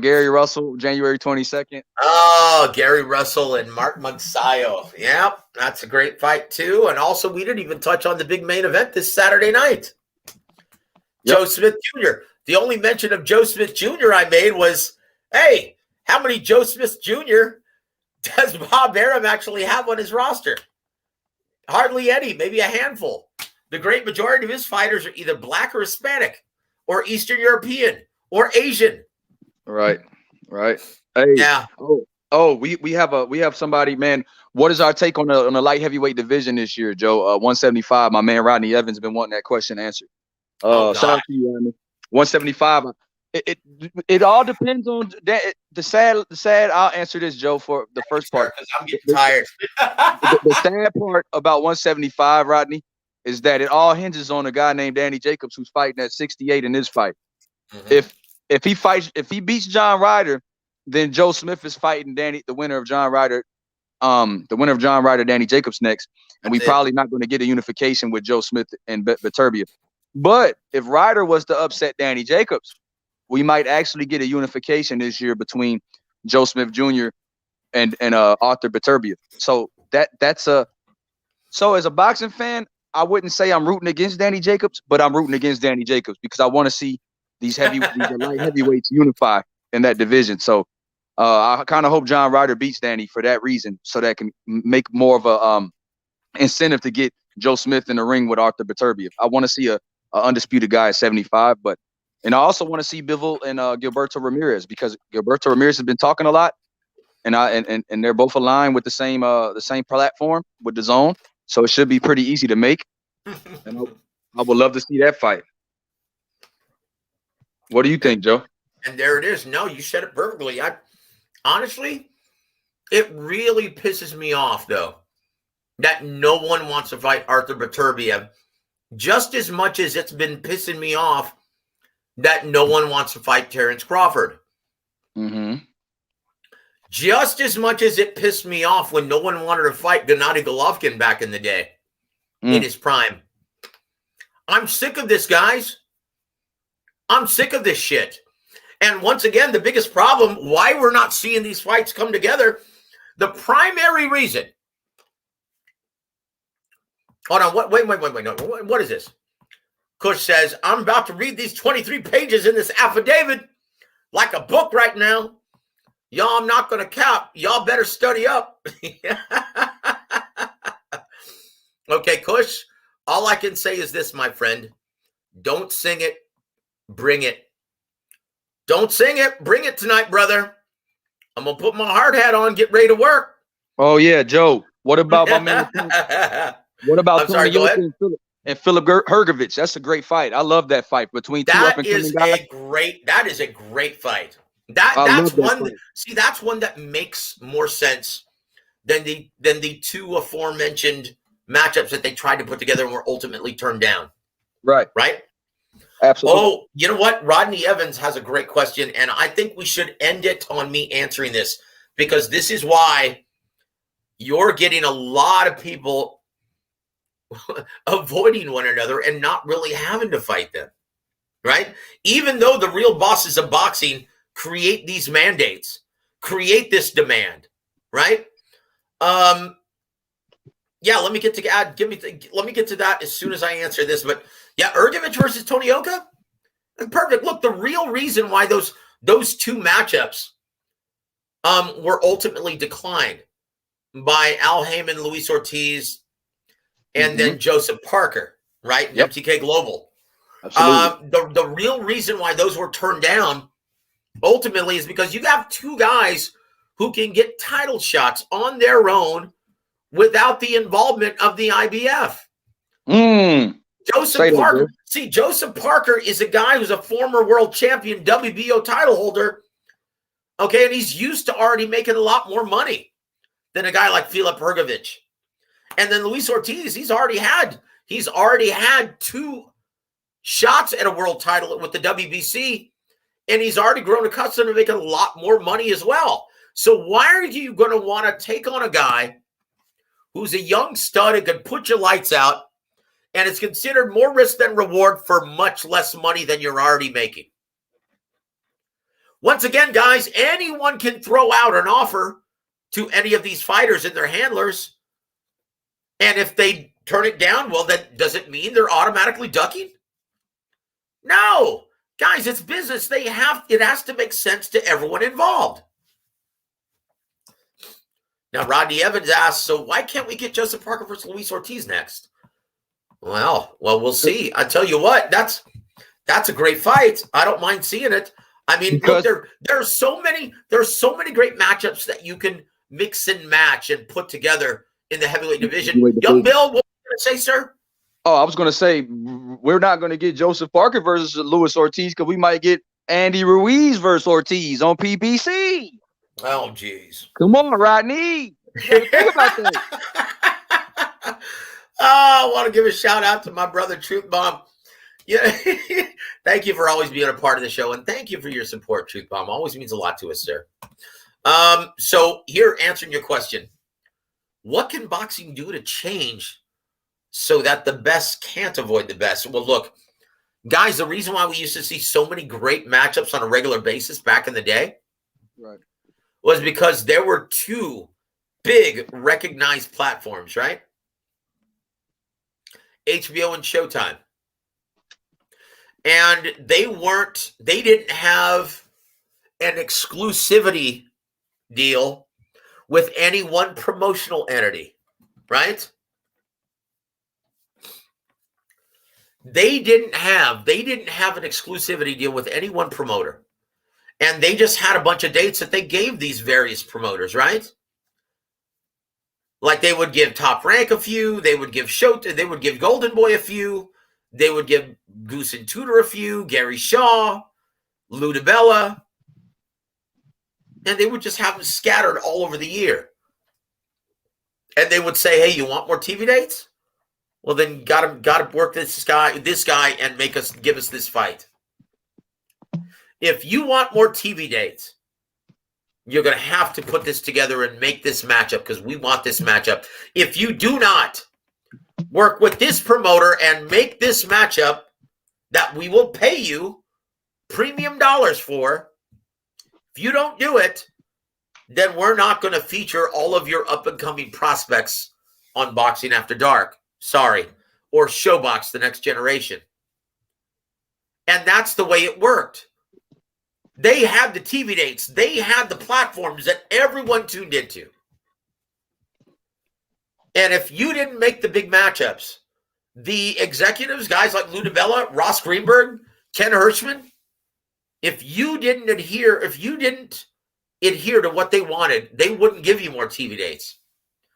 Gary Russell, January 22nd. Oh, Gary Russell and Mark Monsayo. Yeah, that's a great fight too. And also, we didn't even touch on the big main event this Saturday night. Yep. Joe Smith Jr. The only mention of Joe Smith Jr. I made was, hey, how many Joe Smith Jr. does Bob Arum actually have on his roster? Hardly any, maybe a handful. The great majority of his fighters are either black or Hispanic or Eastern European or Asian. Right. Hey, yeah. We have somebody, man. What is our take on the light heavyweight division this year, Joe? 175. My man Rodney Evans been wanting that question answered. Shout out to you, Rodney. 175. It all depends on the sad. I'll answer this, Joe, for the first part. I'm getting tired. the sad part about 175, Rodney, is that it all hinges on a guy named Danny Jacobs who's fighting at 68 in this fight. Mm-hmm. If he beats John Ryder, then Joe Smith is fighting the winner of John Ryder, Danny Jacobs next, and we probably not going to get a unification with Joe Smith and Beterbiev. But if Ryder was to upset Danny Jacobs, we might actually get a unification this year between Joe Smith Jr. and Arthur Beterbiev. So so as a boxing fan, I wouldn't say I'm rooting against Danny Jacobs, but I'm rooting against Danny Jacobs because I want to see these light heavyweights unify in that division. So I kind of hope John Ryder beats Danny for that reason, so that can make more of a incentive to get Joe Smith in the ring with Arthur Beterbiev. I want to see a undisputed guy at 75, and I also want to see Bivol and Gilberto Ramirez, because Gilberto Ramirez has been talking a lot, and they're both aligned with the same platform with the zone, so it should be pretty easy to make. And I would love to see that fight. What do you think, Joe? And there it is. No, you said it perfectly. Honestly, it really pisses me off, though, that no one wants to fight Arthur Beterbiev, just as much as it's been pissing me off that no one wants to fight Terence Crawford. Mm-hmm. Just as much as it pissed me off when no one wanted to fight Gennady Golovkin back in the day, in his prime. I'm sick of this, guys. I'm sick of this shit. And once again, the biggest problem why we're not seeing these fights come together, the primary reason. Hold on. Wait. No. What is this? Kush says, I'm about to read these 23 pages in this affidavit like a book right now. Y'all, I'm not going to cap. Y'all better study up. Okay, Kush, all I can say is this, my friend. Don't sing it. Bring it. Don't sing it. Bring it tonight, brother. I'm going to put my hard hat on, get ready to work. Oh, yeah, Joe. What about my man? What about Tony Yoka and Philip Hergovich? That's a great fight. I love that fight between two up-and-coming guys. That is a great fight. That's one. See, that's one that makes more sense than the two aforementioned matchups that they tried to put together and were ultimately turned down. Right. Absolutely. Oh, you know what? Rodney Evans has a great question, and I think we should end it on me answering this, because this is why you're getting a lot of people avoiding one another and not really having to fight them, right? Even though the real bosses of boxing create these mandates, create this demand, right? Yeah, let me get to that as soon as I answer this. But yeah, Hergovich versus Tony Yoka, perfect. Look, the real reason why those two matchups were ultimately declined by Al Haymon, Luis Ortiz, and then Joseph Parker, right? Yep. MTK Global. Absolutely. The real reason why those were turned down ultimately is because you have two guys who can get title shots on their own without the involvement of the IBF. Joseph Parker. See, Joseph Parker is a guy who's a former world champion WBO title holder Okay, and he's used to already making a lot more money than a guy like Filip Hrgovic. And then Luis Ortiz, he's already had 2 shots at a world title with the WBC, and he's already grown accustomed to making a lot more money as well. So why are you going to want to take on a guy who's a young stud and can put your lights out, and it's considered more risk than reward for much less money than you're already making? Once again, guys, anyone can throw out an offer to any of these fighters and their handlers, and if they turn it down, well, then does it mean they're automatically ducking? No. Guys, it's business. It has to make sense to everyone involved. Now, Rodney Evans asks, so why can't we get Joseph Parker versus Luis Ortiz next? Well, we'll see. I tell you what, that's a great fight. I don't mind seeing it. I mean, look, there's so many great matchups that you can mix and match and put together in the heavyweight division. Young Bill, what were you going to say, sir? Oh, I was going to say, we're not going to get Joseph Parker versus Luis Ortiz because we might get Andy Ruiz versus Ortiz on PBC. Oh, geez. Come on, Rodney. Think about that. I want to give a shout out to my brother, Truth Bomb. Yeah, thank you for always being a part of the show, and thank you for your support, Truth Bomb. Always means a lot to us, sir. So here, answering your question, what can boxing do to change so that the best can't avoid the best? Well, look, guys, the reason why we used to see so many great matchups on a regular basis back in the day, right, was because there were 2 big recognized platforms, right? HBO and Showtime. And they didn't have an exclusivity deal with any one promotional entity, right? They didn't have an exclusivity deal with any one promoter. And they just had a bunch of dates that they gave these various promoters, right? Like they would give Top Rank a few, they would give Golden Boy a few, they would give Goose and Tudor a few, Gary Shaw, Lou DiBella, and they would just have them scattered all over the year. And they would say, hey, you want more TV dates? Well, then gotta work this guy and give us this fight. If you want more TV dates, you're going to have to put this together and make this matchup because we want this matchup. If you do not work with this promoter and make this matchup that we will pay you premium dollars for, if you don't do it, then we're not going to feature all of your up-and-coming prospects on Boxing After Dark. Sorry. Or Showbox The Next Generation. And that's the way it worked. They had the TV dates. They had the platforms that everyone tuned into. And if you didn't make the big matchups, the executives, guys like Lou DiBella, Ross Greenberg, Ken Hirschman, if you didn't adhere to what they wanted, they wouldn't give you more TV dates.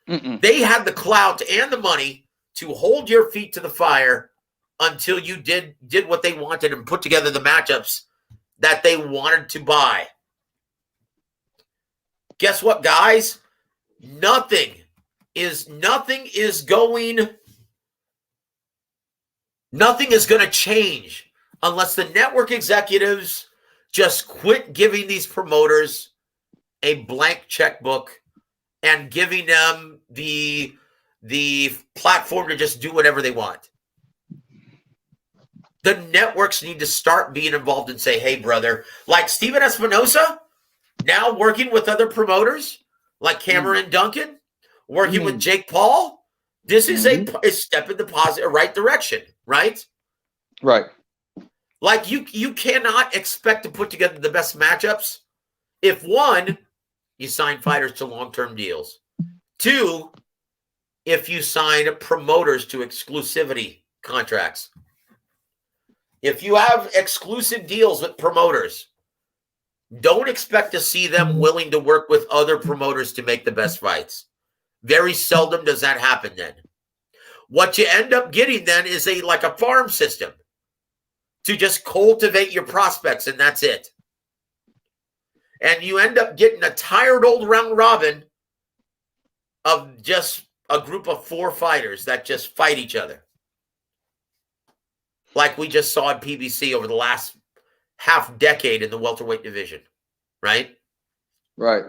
They had the clout and the money to hold your feet to the fire until you did what they wanted and put together the matchups that they wanted to buy. Guess what, guys? Nothing is going to change unless the network executives just quit giving these promoters a blank checkbook and giving them the platform to just do whatever they want. The networks need to start being involved and say, hey, brother, like Steven Espinosa, now working with other promoters like Cameron Duncan, working with Jake Paul. This is a step in the right direction, right? Right. Like you cannot expect to put together the best matchups if, 1, you sign fighters to long-term deals. 2, if you sign promoters to exclusivity contracts. If you have exclusive deals with promoters, don't expect to see them willing to work with other promoters to make the best fights. Very seldom does that happen then. What you end up getting then is like a farm system to just cultivate your prospects, and that's it. And you end up getting a tired old round robin of just a group of 4 fighters that just fight each other. Like we just saw in PBC over the last half decade in the welterweight division, right? Right.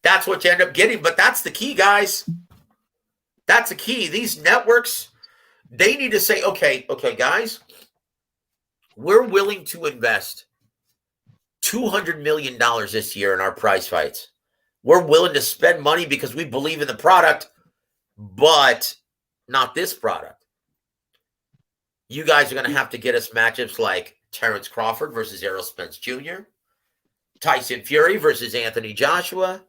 That's what you end up getting, but that's the key, guys. That's the key. These networks, they need to say, okay, guys, we're willing to invest $200 million this year in our prize fights. We're willing to spend money because we believe in the product, but not this product. You guys are going to have to get us matchups like Terence Crawford versus Errol Spence Jr., Tyson Fury versus Anthony Joshua,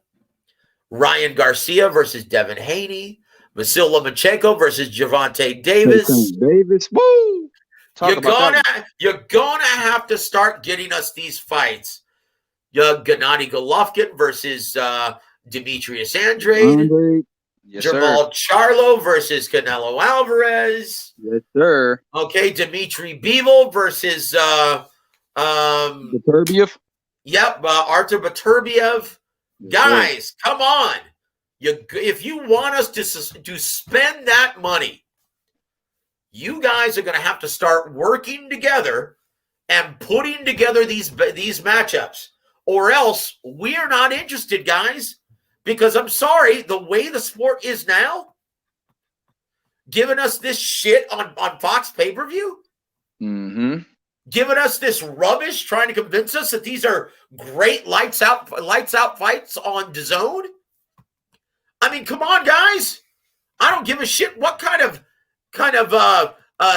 Ryan Garcia versus Devin Haney, Vasyl Lomachenko versus Gervonta Davis. Woo! You're gonna have to start getting us these fights. Gennady Golovkin versus Demetrius Andrade. Yes, Jamal Charlo versus Canelo Alvarez. Yes, sir. Okay, Dimitri Bivol versus Beterbiev. Yep, Artur Beterbiev. Yes, guys, come on. If you want us to spend that money, you guys are going to have to start working together and putting together these matchups, or else we are not interested, guys. Because I'm sorry, the way the sport is now, giving us this shit on Fox pay-per-view, giving us this rubbish, trying to convince us that these are great lights out fights on DAZN. I mean, come on, guys. I don't give a shit what kind of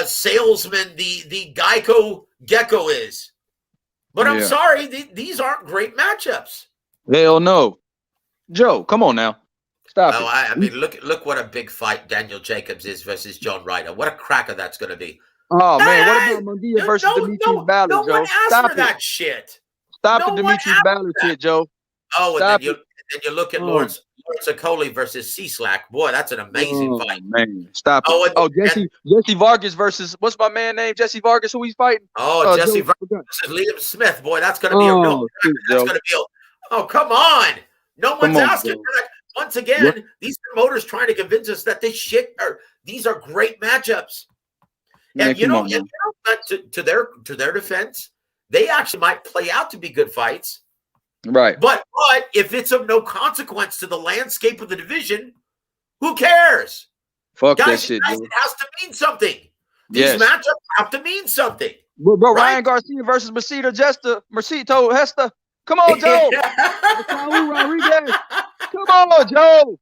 salesman the Geico Gecko is. But I'm sorry, these aren't great matchups. Hell no. Joe, come on now. Stop it. I mean, look what a big fight Daniel Jacobs is versus John Ryder. What a cracker that's going to be. Oh, man, what about Munguia versus Demetrius Ballard, Joe? No one asked for that shit. Stop the Demetrius Ballard shit, Joe. Oh, and then you look at Lawrence Okoli versus C-Slack. Boy, that's an amazing fight. Man, stop it. Jesse Vargas versus, what's my man name? Jesse Vargas, who he's fighting? Oh, Jesse Vargas versus Liam Smith. Boy, that's going to be oh, come on. No one's asking for that. Once again, these promoters trying to convince us that these are great matchups. And to their defense, they actually might play out to be good fights. Right. But if it's of no consequence to the landscape of the division, who cares? Fuck that shit, guys, it has to mean something. These matchups have to mean something. Bro, right? Ryan Garcia versus Mercito Hester. Come on, Joe. Rodriguez. Come on, Joe.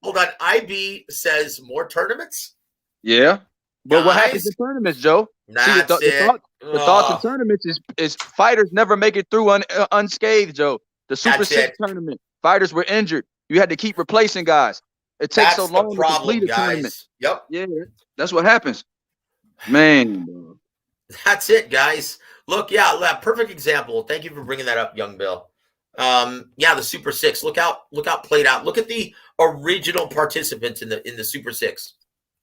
Hold on. IB says more tournaments. Yeah. But what happens in tournaments, Joe? The thought in tournaments is fighters never make it through unscathed, Joe. The Super 6 tournament, fighters were injured. You had to keep replacing guys. It takes so long to complete a tournament. Yep. Yeah, that's what happens. Man, bro. That's it, guys. Look, perfect example. Thank you for bringing that up, Young Bill. The Super 6. Look how played out. Look at the original participants in the Super 6.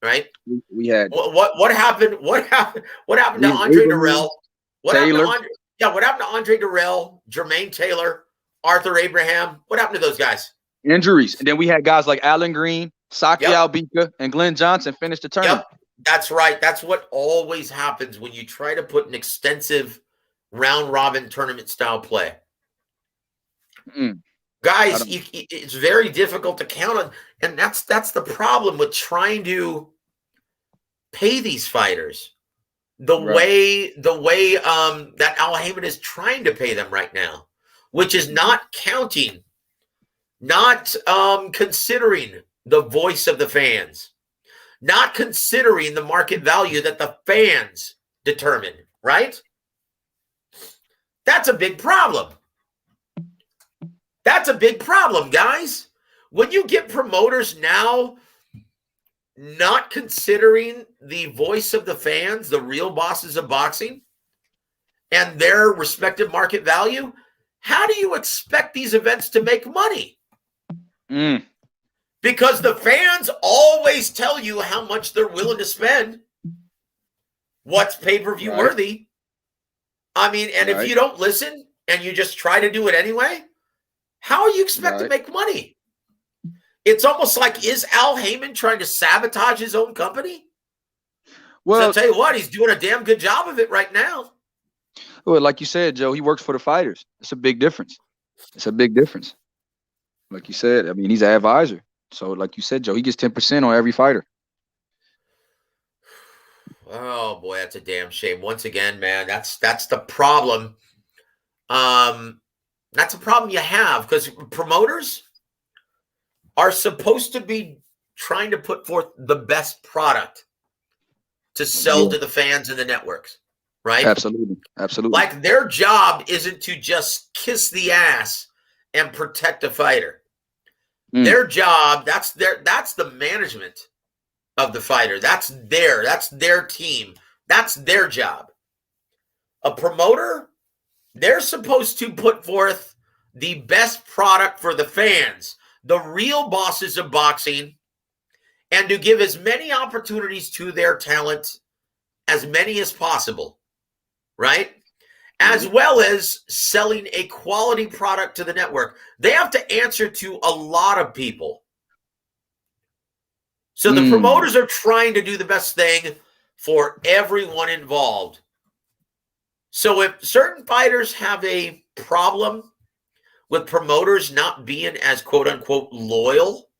Right? We had what happened? What happened to Andre Durrell? What happened to Andre Durrell, Jermaine Taylor, Arthur Abraham? What happened to those guys? Injuries. And then we had guys like Alan Green, Saki Albika, and Glenn Johnson finish the tournament. Yep. That's right. That's what always happens when you try to put an extensive round robin tournament style play. Guys, it's very difficult to count on, and that's the problem with trying to pay these fighters the way that Al Haymon is trying to pay them right now, which is not counting, not considering the voice of the fans, not considering the market value that the fans determine, right? That's a big problem. That's a big problem, guys. When you get promoters now not considering the voice of the fans, the real bosses of boxing, and their respective market value, how do you expect these events to make money? Because the fans always tell you how much they're willing to spend. what's pay-per-view worthy. I mean, and if you don't listen and you just try to do it anyway, how are you expect to make money? It's almost like, is Al Haymon trying to sabotage his own company? Well, so I'll tell you what, he's doing a damn good job of it right now. Well, like you said, Joe, he works for the fighters. It's a big difference. It's a big difference. Like you said, I mean, he's an advisor. So like you said, Joe, he gets 10% on every fighter. Oh boy, that's a damn shame. Once again, man, that's the problem. That's a problem you have, because promoters are supposed to be trying to put forth the best product to sell to the fans and the networks, right? Absolutely. Absolutely. Like, their job isn't to just kiss the ass and protect a fighter. Their job, that's the management of the fighter. That's their team. That's their job. A promoter, they're supposed to put forth the best product for the fans, the real bosses of boxing, and to give as many opportunities to their talent, as many as possible, right? As well as selling a quality product to the network. They have to answer to a lot of people. So the promoters are trying to do the best thing for everyone involved. So if certain fighters have a problem with promoters not being as quote unquote loyal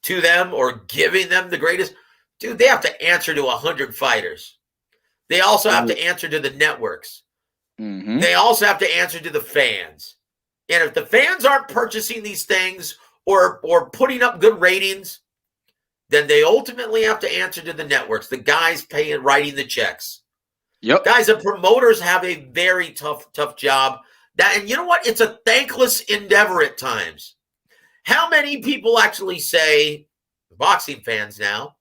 to them or giving them the greatest, dude, they have to answer to 100 fighters. They also have to answer to the networks. They also have to answer to the fans. And if the fans aren't purchasing these things or putting up good ratings, then they ultimately have to answer to the networks, the guys writing the checks. Yep. Guys, the promoters have a very tough job. And you know what? It's a thankless endeavor at times. How many people actually say, boxing fans now,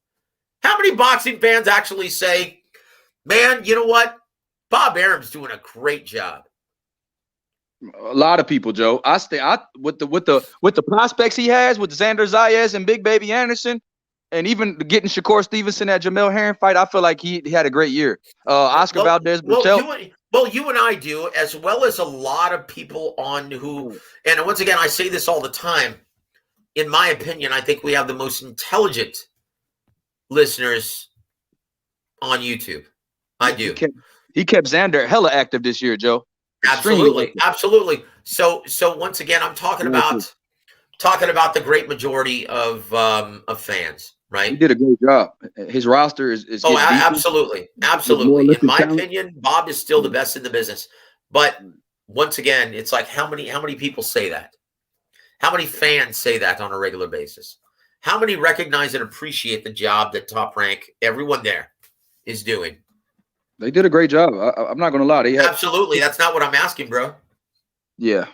how many boxing fans actually say, man, you know what? Bob Arum's doing a great job. A lot of people, Joe. With the prospects he has with Xander Zayas and Big Baby Anderson, and even getting Shakur Stevenson at Jamel Herron fight, I feel like he had a great year. Oscar Valdez. You and I do, as well as a lot of people on who, and once again, I say this all the time. In my opinion, I think we have the most intelligent listeners on YouTube. I do. He kept Xander hella active this year, Joe. Absolutely. So once again, I'm talking about the great majority of fans, right? He did a great job. His roster is absolutely. In my opinion, Bob is still the best in the business. But once again, it's like, how many people say that? How many fans say that on a regular basis? How many recognize and appreciate the job that Top Rank, everyone there, is doing? They did a great job. I'm not going to lie. Absolutely. That's not what I'm asking, bro. Yeah.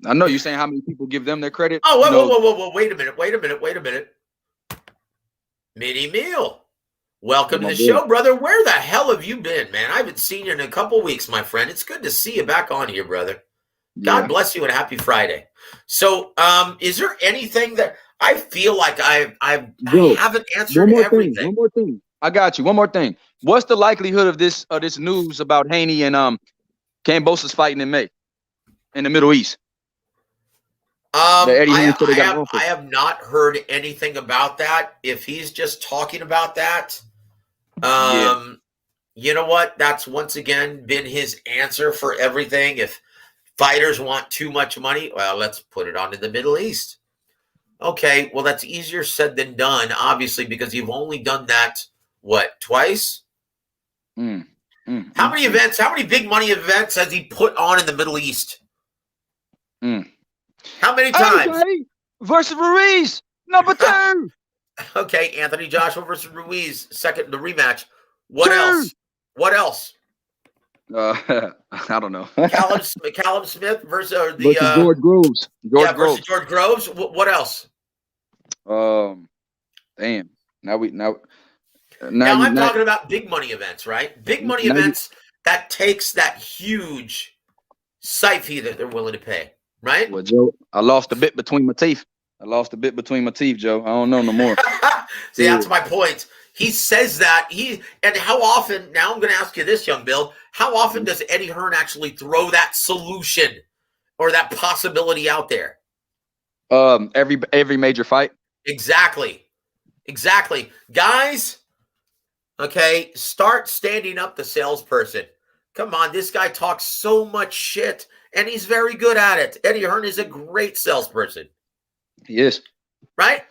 I know you're saying how many people give them their credit. Oh, whoa. Wait a minute. Mini Meal. Welcome to the show, brother. Where the hell have you been, man? I haven't seen you in a couple weeks, my friend. It's good to see you back on here, brother. God bless you and happy Friday. So, is there anything that I feel like I haven't answered everything? One more thing. I got you. One more thing. What's the likelihood of this news about Haney and Kambosos fighting in May in the Middle East? I have not heard anything about that. If he's just talking about that, you know what? That's once again been his answer for everything. If fighters want too much money, well, let's put it on to the Middle East. Okay, well, that's easier said than done, obviously, because you've only done that, twice? How many events, how many big money events has he put on in the Middle East? How many times? Anthony versus Ruiz, number 2. Okay, Anthony Joshua versus Ruiz, the rematch. What else? I don't know. Callum Smith versus George Groves. Versus George Groves. What else? Damn. Now I'm talking about big money events, right? Big money events that takes that huge site fee that they're willing to pay, right? Well, Joe, I lost a bit between my teeth. Joe. I don't know no more. See, that's my point. He says that and how often, now I'm going to ask you this, young Bill, how often does Eddie Hearn actually throw that solution or that possibility out there? Every major fight. Exactly. Guys, okay, start standing up the salesperson. Come on, this guy talks so much shit, and he's very good at it. Eddie Hearn is a great salesperson. He is. Right?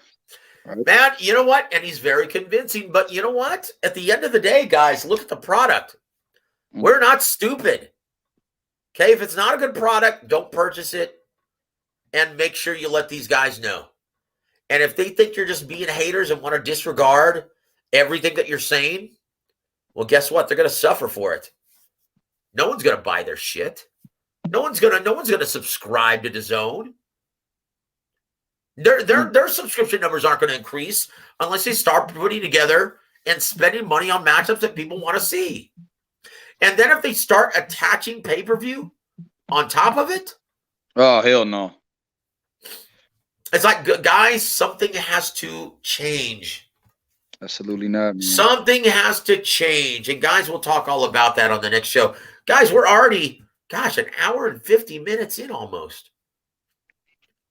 Man, you know what? And he's very convincing. But you know what? At the end of the day, guys, look at the product. We're not stupid. Okay, if it's not a good product, don't purchase it. And make sure you let these guys know. And if they think you're just being haters and want to disregard everything that you're saying, well, guess what? They're going to suffer for it. No one's going to buy their shit. No one's going to subscribe to DAZN. Their subscription numbers aren't going to increase unless they start putting together and spending money on matchups that people want to see. And then if they start attaching pay-per-view on top of it, oh, hell no. It's like, guys, something has to change. Absolutely not, man. Something has to change. And guys, we'll talk all about that on the next show. Guys, we're already, an hour and 50 minutes in almost.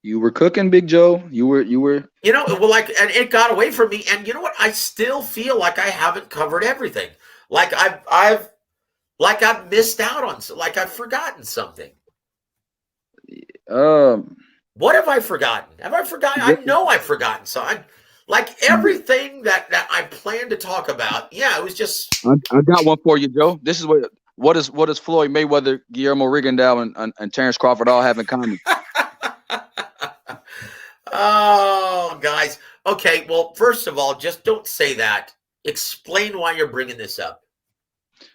You were cooking, Big Joe. You were. You know, well, and it got away from me. And you know what? I still feel like I haven't covered everything. Like I've missed out on, like I've forgotten something. What have I forgotten? Have I forgotten? I know I've forgotten. So everything that I planned to talk about. Yeah, it was just. I got one for you, Joe. This is what does Floyd Mayweather, Guillermo Rigondeaux, and Terence Crawford all have in common? Oh, guys. Okay, well, first of all, just don't say that. Explain why you're bringing this up.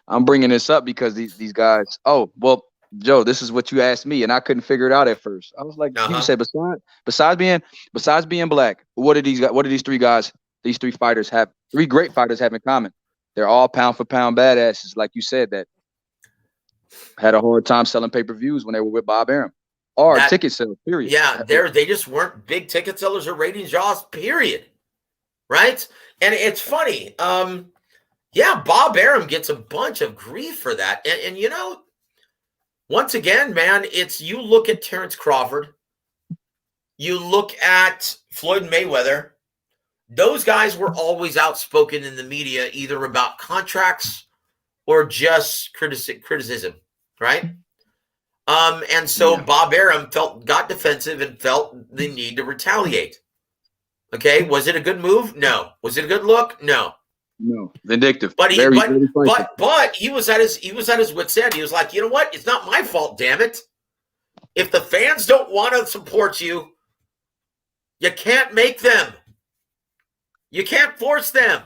I'm bringing this up because these guys. Oh, well, Joe, this is what you asked me, and I couldn't figure it out at first. I was like, you said besides being black, what do these three fighters have? Three great fighters have in common. They're all pound for pound badasses, like you said, that had a hard time selling pay-per-views when they were with Bob Arum. Or ticket sales, period. Yeah, they just weren't big ticket sellers or ratings draws, period. Right? And it's funny. Bob Arum gets a bunch of grief for that. And you know, once again, man, it's you look at Terence Crawford, you look at Floyd Mayweather, those guys were always outspoken in the media, either about contracts or just criticism, right? And so Bob Arum got defensive and felt the need to retaliate. Okay, was it a good move? No. Was it a good look? No. No, vindictive. But he was at his wit's end. He was like, you know what? It's not my fault, damn it. If the fans don't want to support you, you can't make them. You can't force them.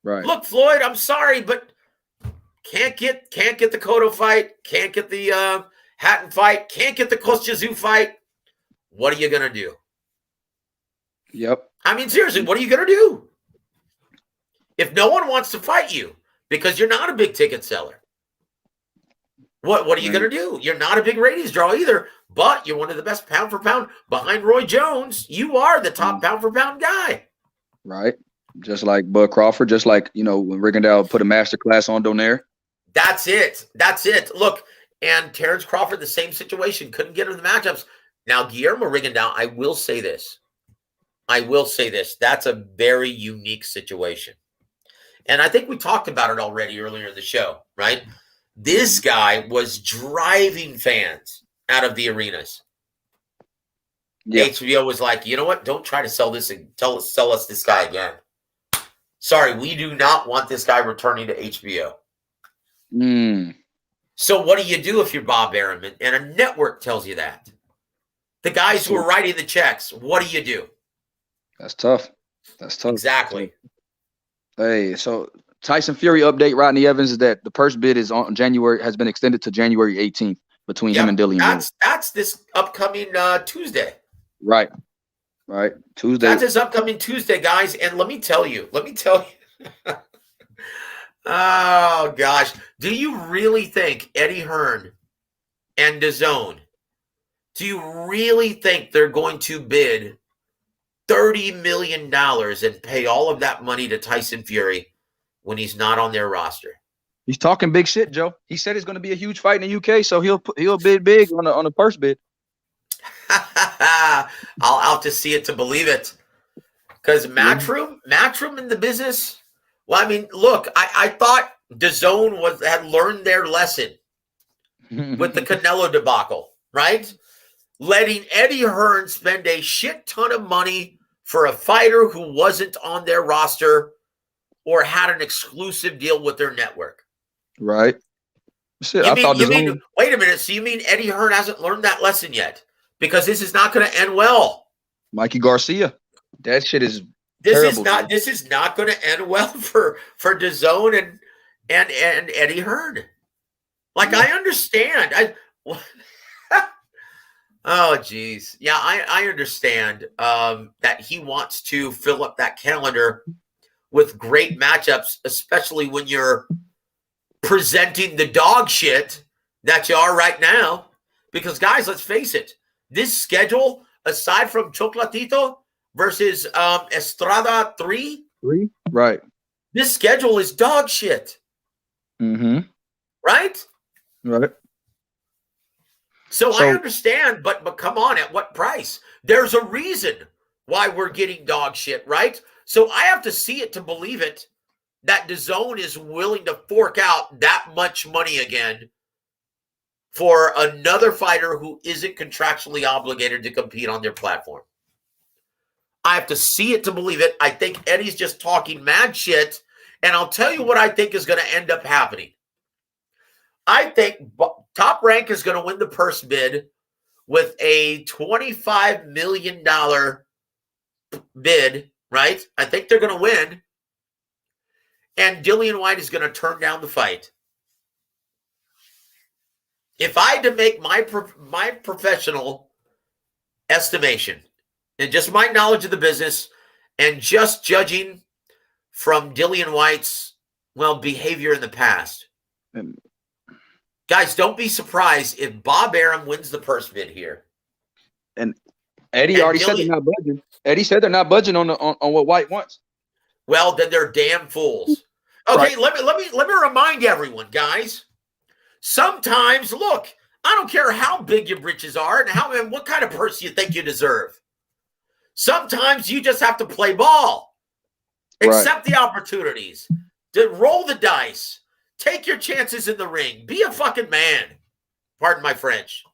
Right. Look, Floyd, I'm sorry, but can't get the Cotto fight, can't get the Hatton fight, can't get the Kostya fight. What are you gonna do? Yep. I mean, seriously, what are you gonna do? If no one wants to fight you because you're not a big ticket seller, what are you going to do? You're not a big ratings draw either, but you're one of the best pound for pound behind Roy Jones. You are the top pound for pound guy. Right. Just like Bud Crawford, just like, you know, when Rigondeaux put a master class on Donaire. That's it. Look, and Terence Crawford, the same situation. Couldn't get him the matchups. Now, Guillermo Rigondeaux, I will say this. That's a very unique situation. And I think we talked about it already earlier in the show, right? This guy was driving fans out of the arenas. Yep. HBO was like, you know what? Don't try to sell us this guy again. Sorry, we do not want this guy returning to HBO. So what do you do if you're Bob Arum and a network tells you that? The guys who are writing the checks, what do you do? That's tough. Exactly. Hey, so Tyson Fury update, Rodney Evans, is that the purse bid has been extended to January 18th between him and Dillian. That's this upcoming Tuesday. Right. Tuesday. That's this upcoming Tuesday, guys. And let me tell you. Oh gosh. Do you really think Eddie Hearn and DAZN, do you really think they're going to bid $30 million and pay all of that money to Tyson Fury when he's not on their roster. He's talking big shit, Joe. He said it's going to be a huge fight in the UK, so he'll bid big on the first bid. I'll have to see it to believe it. Because Matchroom in the business. Well, I mean, look, I thought DAZN had learned their lesson with the Canelo debacle, right? Letting Eddie Hearn spend a shit ton of money for a fighter who wasn't on their roster or had an exclusive deal with their network. Right. Shit, Wait a minute. So you mean Eddie Hearn hasn't learned that lesson yet? Because this is not going to end well. Mikey Garcia. That shit is terrible. This is not going to end well for DAZN and Eddie Hearn. Like, I understand. Oh, geez. Yeah, I understand that he wants to fill up that calendar with great matchups, especially when you're presenting the dog shit that you are right now. Because, guys, let's face it. This schedule, aside from Chocolatito versus Estrada 3, right? This schedule is dog shit. Mm-hmm. Right? Right. So I understand, but come on, at what price? There's a reason why we're getting dog shit, right? So I have to see it to believe it that DAZN is willing to fork out that much money again for another fighter who isn't contractually obligated to compete on their platform. I have to see it to believe it. I think Eddie's just talking mad shit, and I'll tell you what I think is going to end up happening. I think Top Rank is going to win the purse bid with a $25 million bid, right? I think they're going to win. And Dillian Whyte is going to turn down the fight. If I had to make my professional estimation, and just my knowledge of the business, and just judging from Dillian Whyte's, behavior in the past, guys, don't be surprised if Bob Arum wins the purse bid here. And Eddie already said they're not budging. Eddie said they're not budging on what Whyte wants. Well, then they're damn fools. Okay, Right. let me remind everyone, guys. Sometimes, look, I don't care how big your britches are and what kind of purse you think you deserve. Sometimes you just have to play ball. Accept the opportunities. Roll the dice. Take your chances in the ring. Be a fucking man. Pardon my French.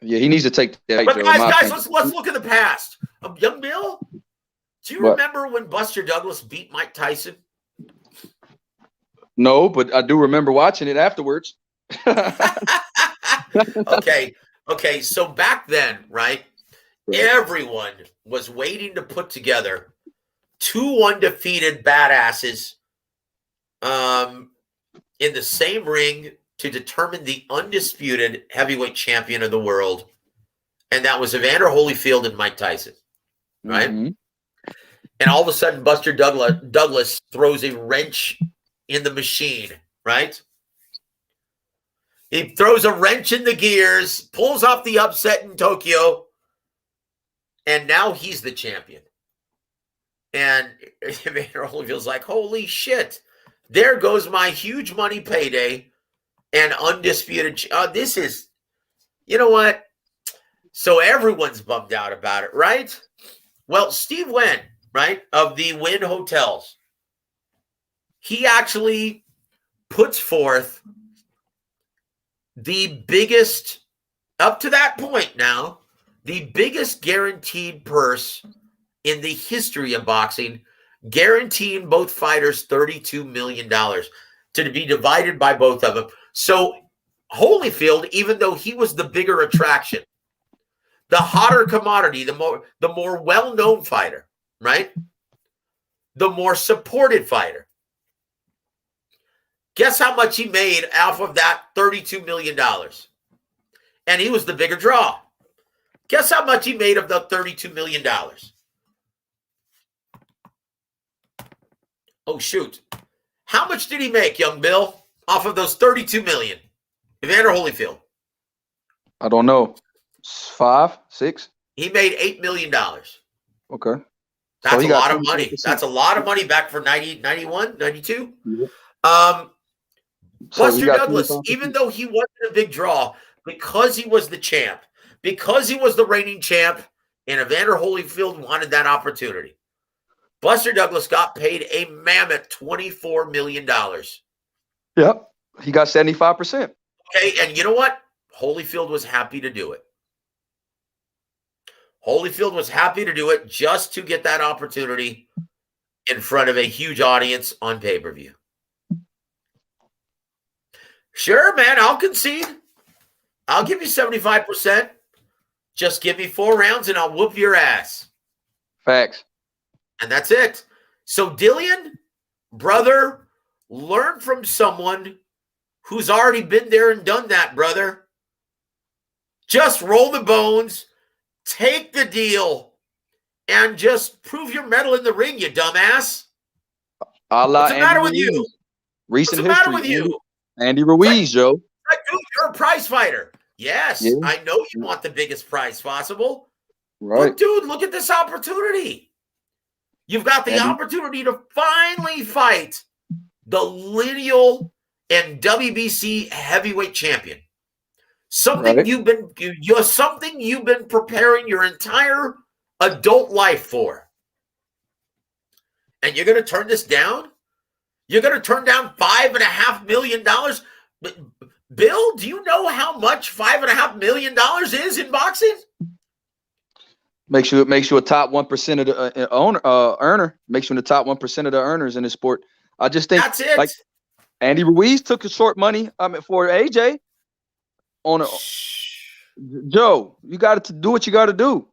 Yeah, he needs to take that. But guys, let's look at the past. Young Bill, do you remember when Buster Douglas beat Mike Tyson? No, but I do remember watching it afterwards. Okay. So back then, right? Everyone was waiting to put together two undefeated badasses in the same ring to determine the undisputed heavyweight champion of the world. And that was Evander Holyfield and Mike Tyson, right? Mm-hmm. And all of a sudden, Buster Douglas throws a wrench in the machine, right? He throws a wrench in the gears, pulls off the upset in Tokyo, and now he's the champion. And Evander Holyfield's like, holy shit, there goes my huge money payday and undisputed. This is, you know what? So everyone's bummed out about it, right? Well, Steve Wynn, right, of the Wynn Hotels, he actually puts forth the biggest, up to that point now, the biggest guaranteed purse in the history of boxing, guaranteeing both fighters $32 million to be divided by both of them. So Holyfield, even though he was the bigger attraction, the hotter commodity, the more well-known fighter, right? The more supported fighter. Guess how much he made off of that $32 million? And he was the bigger draw. Guess how much he made of the $32 million? Oh, shoot. How much did he make, Young Bill, off of those $32 million? Evander Holyfield. I don't know. 5, 6? He made $8 million. Okay. That's a lot of money. That's a lot of money back for 90, 91, 92. Yeah. Buster Douglas, even though he wasn't a big draw, because he was the champ, because he was the reigning champ, and Evander Holyfield wanted that opportunity, Buster Douglas got paid a mammoth $24 million. Yep. He got 75%. Okay, and you know what? Holyfield was happy to do it. Holyfield was happy to do it just to get that opportunity in front of a huge audience on pay-per-view. Sure, man, I'll concede. I'll give you 75%. Just give me 4 rounds and I'll whoop your ass. Facts. And that's it. So, Dillian, brother, learn from someone who's already been there and done that, brother. Just roll the bones, take the deal, and just prove your mettle in the ring, you dumbass. What's the matter with you? Recent What's the matter with you? Andy Ruiz, Joe. Dude, you're a prize fighter. Yes, yeah. I know you want the biggest prize possible. Right. But, dude, look at this opportunity. You've got the opportunity to finally fight the lineal and WBC heavyweight champion. Something you've been preparing your entire adult life for. And you're going to turn this down? You're going to turn down $5.5 million? Bill, do you know how much $5.5 million is in boxing? Makes you a top 1% of the earner. Makes you in the top 1% of the earners in the sport. I just think that's it. Like Andy Ruiz took a short money for AJ. Joe, you got to do what you got to do.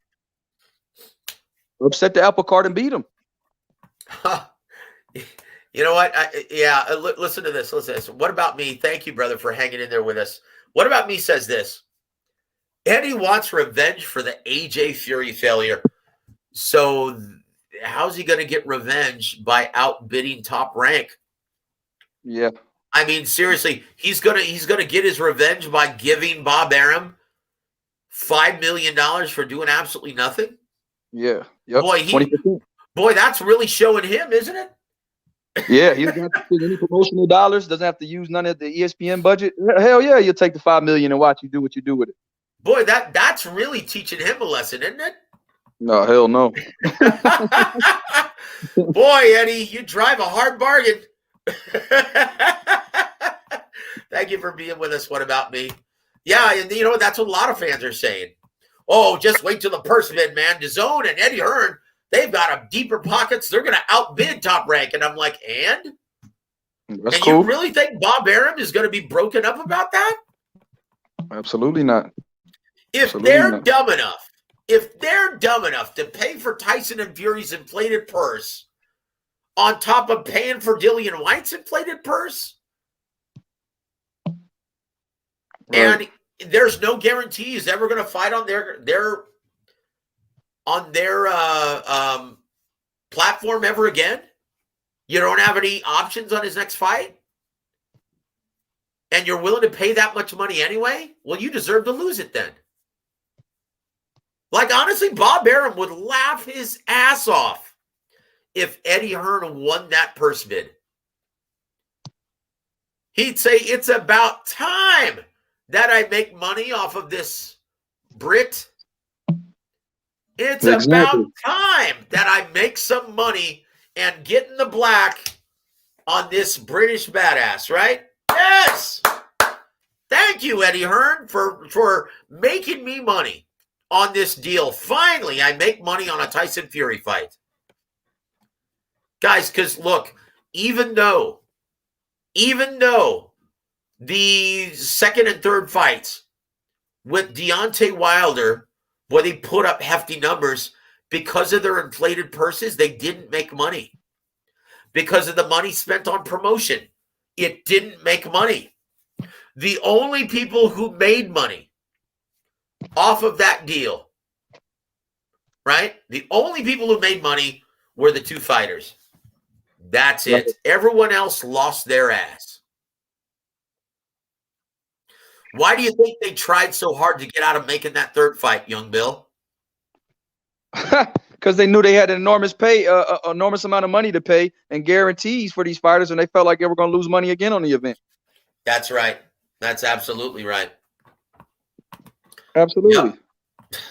Upset the apple cart and beat him. You know what? Listen to this. Listen to this. What about me? Thank you, brother, for hanging in there with us. What about me says this? Eddie wants revenge for the AJ Fury failure. So how's he going to get revenge by outbidding Top Rank? Yeah. I mean, seriously, he's gonna get his revenge by giving Bob Arum $5 million for doing absolutely nothing. Yeah. Yep. Boy, that's really showing him, isn't it? Yeah, he doesn't have to spend any promotional dollars. Doesn't have to use none of the ESPN budget. Hell yeah, you'll take the $5 million and watch you do what you do with it. Boy, that's really teaching him a lesson, isn't it? No, hell no. Boy, Eddie, you drive a hard bargain. Thank you for being with us. What about me? Yeah, and you know that's what a lot of fans are saying. Oh, just wait till the purse bid, man. DAZN and Eddie Hearn, they've got a deeper pockets. They're going to outbid Top Rank. And I'm like, That's cool. You really think Bob Arum is going to be broken up about that? Absolutely not. If they're dumb enough to pay for Tyson and Fury's inflated purse on top of paying for Dillian White's inflated purse, and there's no guarantee he's ever going to fight on their platform ever again. You don't have any options on his next fight, and you're willing to pay that much money anyway. Well, you deserve to lose it then. Like, honestly, Bob Arum would laugh his ass off if Eddie Hearn won that purse bid. He'd say, it's about time that I make money off of this Brit. It's about time that I make some money and get in the black on this British badass, right? Yes! Thank you, Eddie Hearn, for making me money on this deal. Finally, I make money on a Tyson Fury fight. Guys, because look, even though the second and third fights with Deontay Wilder, where they put up hefty numbers, because of their inflated purses, they didn't make money. Because of the money spent on promotion, it didn't make money. The only people who made money off of that deal, right? The only people who made money were the two fighters. That's it. Everyone else lost their ass. Why do you think they tried so hard to get out of making that third fight, Young Bill? because they knew they had an enormous amount of money to pay and guarantees for these fighters, and they felt like they were going to lose money again on the event. That's right. That's absolutely right. Absolutely. Yep.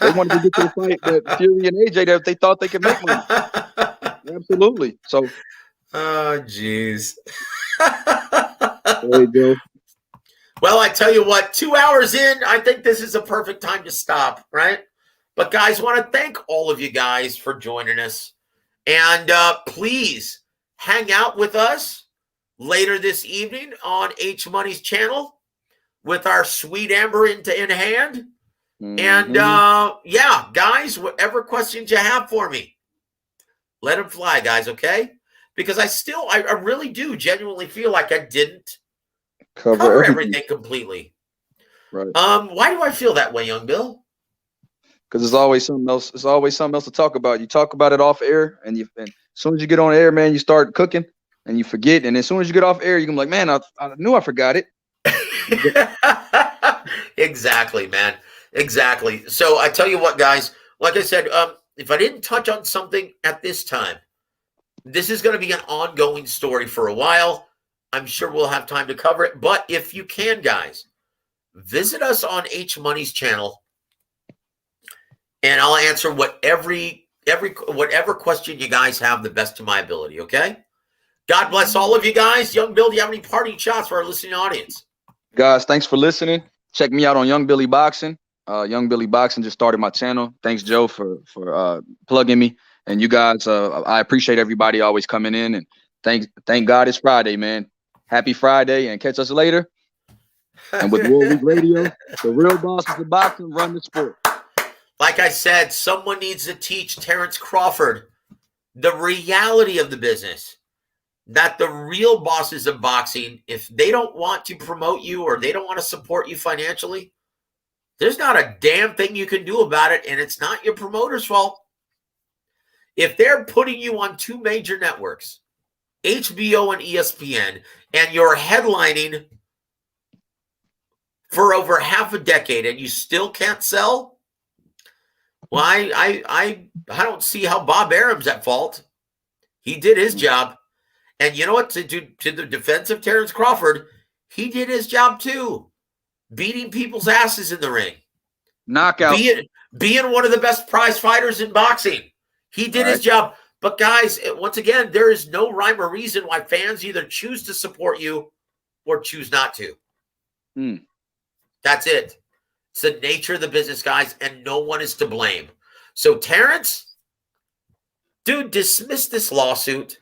They wanted to get to the fight that Fury and AJ that they thought they could make money. Absolutely. So. Oh, jeez. There you go. Well, I tell you what, 2 hours in, I think this is a perfect time to stop, right? But guys, want to thank all of you guys for joining us. And please hang out with us later this evening on H Money's channel with our sweet Amber in hand. Mm-hmm. And yeah, guys, whatever questions you have for me, let them fly, guys, okay? Because I really do genuinely feel like I didn't cover everything completely. Right. Why do I feel that way, Young Bill? Because there's always something else. There's always something else to talk about. You talk about it off air, and as soon as you get on air, man, you start cooking and you forget. And as soon as you get off air, you can be like, man, I knew I forgot it. Exactly, man. Exactly. So I tell you what, guys, like I said, if I didn't touch on something at this time, this is going to be an ongoing story for a while. I'm sure we'll have time to cover it. But if you can, guys, visit us on H Money's channel, and I'll answer whatever question you guys have the best to my ability, okay? God bless all of you guys. Young Bill, do you have any parting shots for our listening audience? Guys, thanks for listening. Check me out on Young Billy Boxing. Young Billy Boxing just started my channel. Thanks, Joe, for plugging me. And you guys, I appreciate everybody always coming in. And thank God it's Friday, man. Happy Friday, and catch us later. And with WAWR Week Radio, the real bosses of boxing run the sport. Like I said, someone needs to teach Terence Crawford the reality of the business. That the real bosses of boxing, if they don't want to promote you or they don't want to support you financially, there's not a damn thing you can do about it, and it's not your promoter's fault. If they're putting you on two major networks, HBO and ESPN, and you're headlining for over half a decade and you still can't sell, well, I don't see how Bob Arum's at fault. He did his job. And you know what? To the defense of Terence Crawford, he did his job too. Beating people's asses in the ring. Knockout. Being one of the best prize fighters in boxing. He did his job. But guys, once again, there is no rhyme or reason why fans either choose to support you or choose not to. That's it. It's the nature of the business, guys, and no one is to blame. So Terence, dude, dismiss this lawsuit.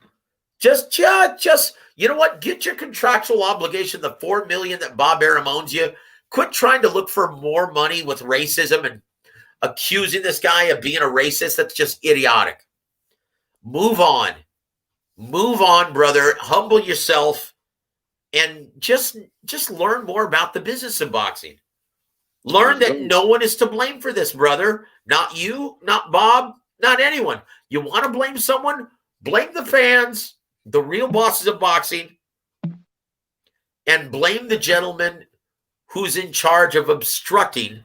Just, you know what? Get your contractual obligation, the $4 million that Bob Arum owns you. Quit trying to look for more money with racism and accusing this guy of being a racist. That's just idiotic. Move on. Move on, brother. Humble yourself and just learn more about the business of boxing. Learn that no one is to blame for this, brother. Not you, not Bob, not anyone. You want to blame someone? Blame the fans, the real bosses of boxing, and blame the gentleman who's in charge of obstructing,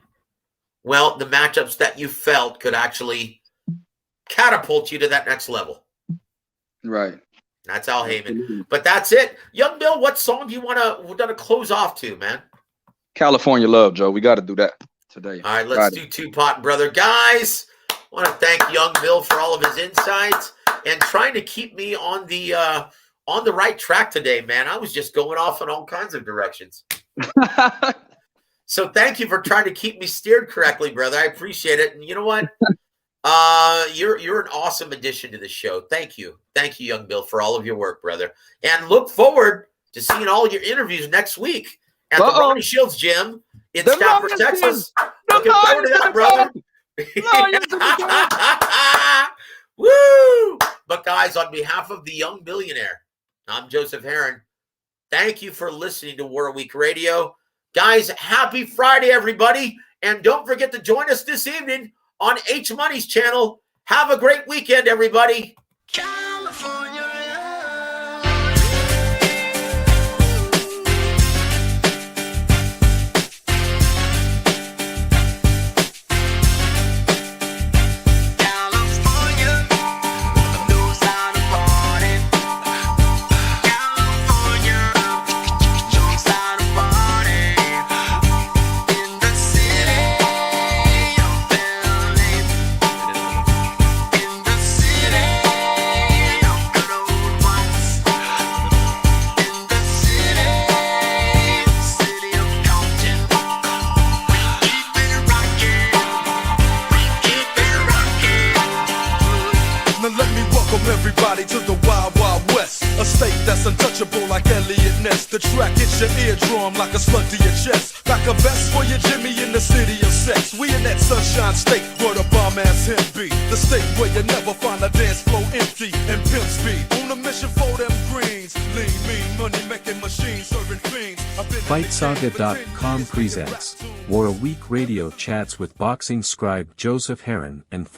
well, the matchups that you felt could actually catapult you to that next level. Right. That's Al Haymon. But that's it. Young Bill, what song do you want to close off to, man? California Love, Joe. We got to do that today. All right, let's do Tupac, brother. Guys, I want to thank Young Bill for all of his insights and trying to keep me on the right track today, man. I was just going off in all kinds of directions. So thank you for trying to keep me steered correctly, brother. I appreciate it. And you know what? You're an awesome addition to the show. Thank you. Thank you, Young Bill, for all of your work, brother. And look forward to seeing all your interviews next week at the Ronnie Shields Gym in Stafford, Texas. Looking forward to that, brother. Woo! But guys, on behalf of the Young Billionaire, I'm Joseph Herron. Thank you for listening to WAWR Week Radio. Guys, happy Friday, everybody. And don't forget to join us this evening on H Money's channel. Have a great weekend, everybody. California. California. welcome everybody to the Wild Wild West. A state that's untouchable like Elliot Ness. The track hits your eardrum like a slug to your chest. Pack a vest for your Jimmy in the city of sex. We in that sunshine state where the bomb ass him be. The state where you never find a dance floor empty and pimp speed. On a mission for them greens. Lean, mean, money making machines serving fiends. FightSaga.com presents WAWR Week Radio Chats with boxing scribe Joseph Herron and former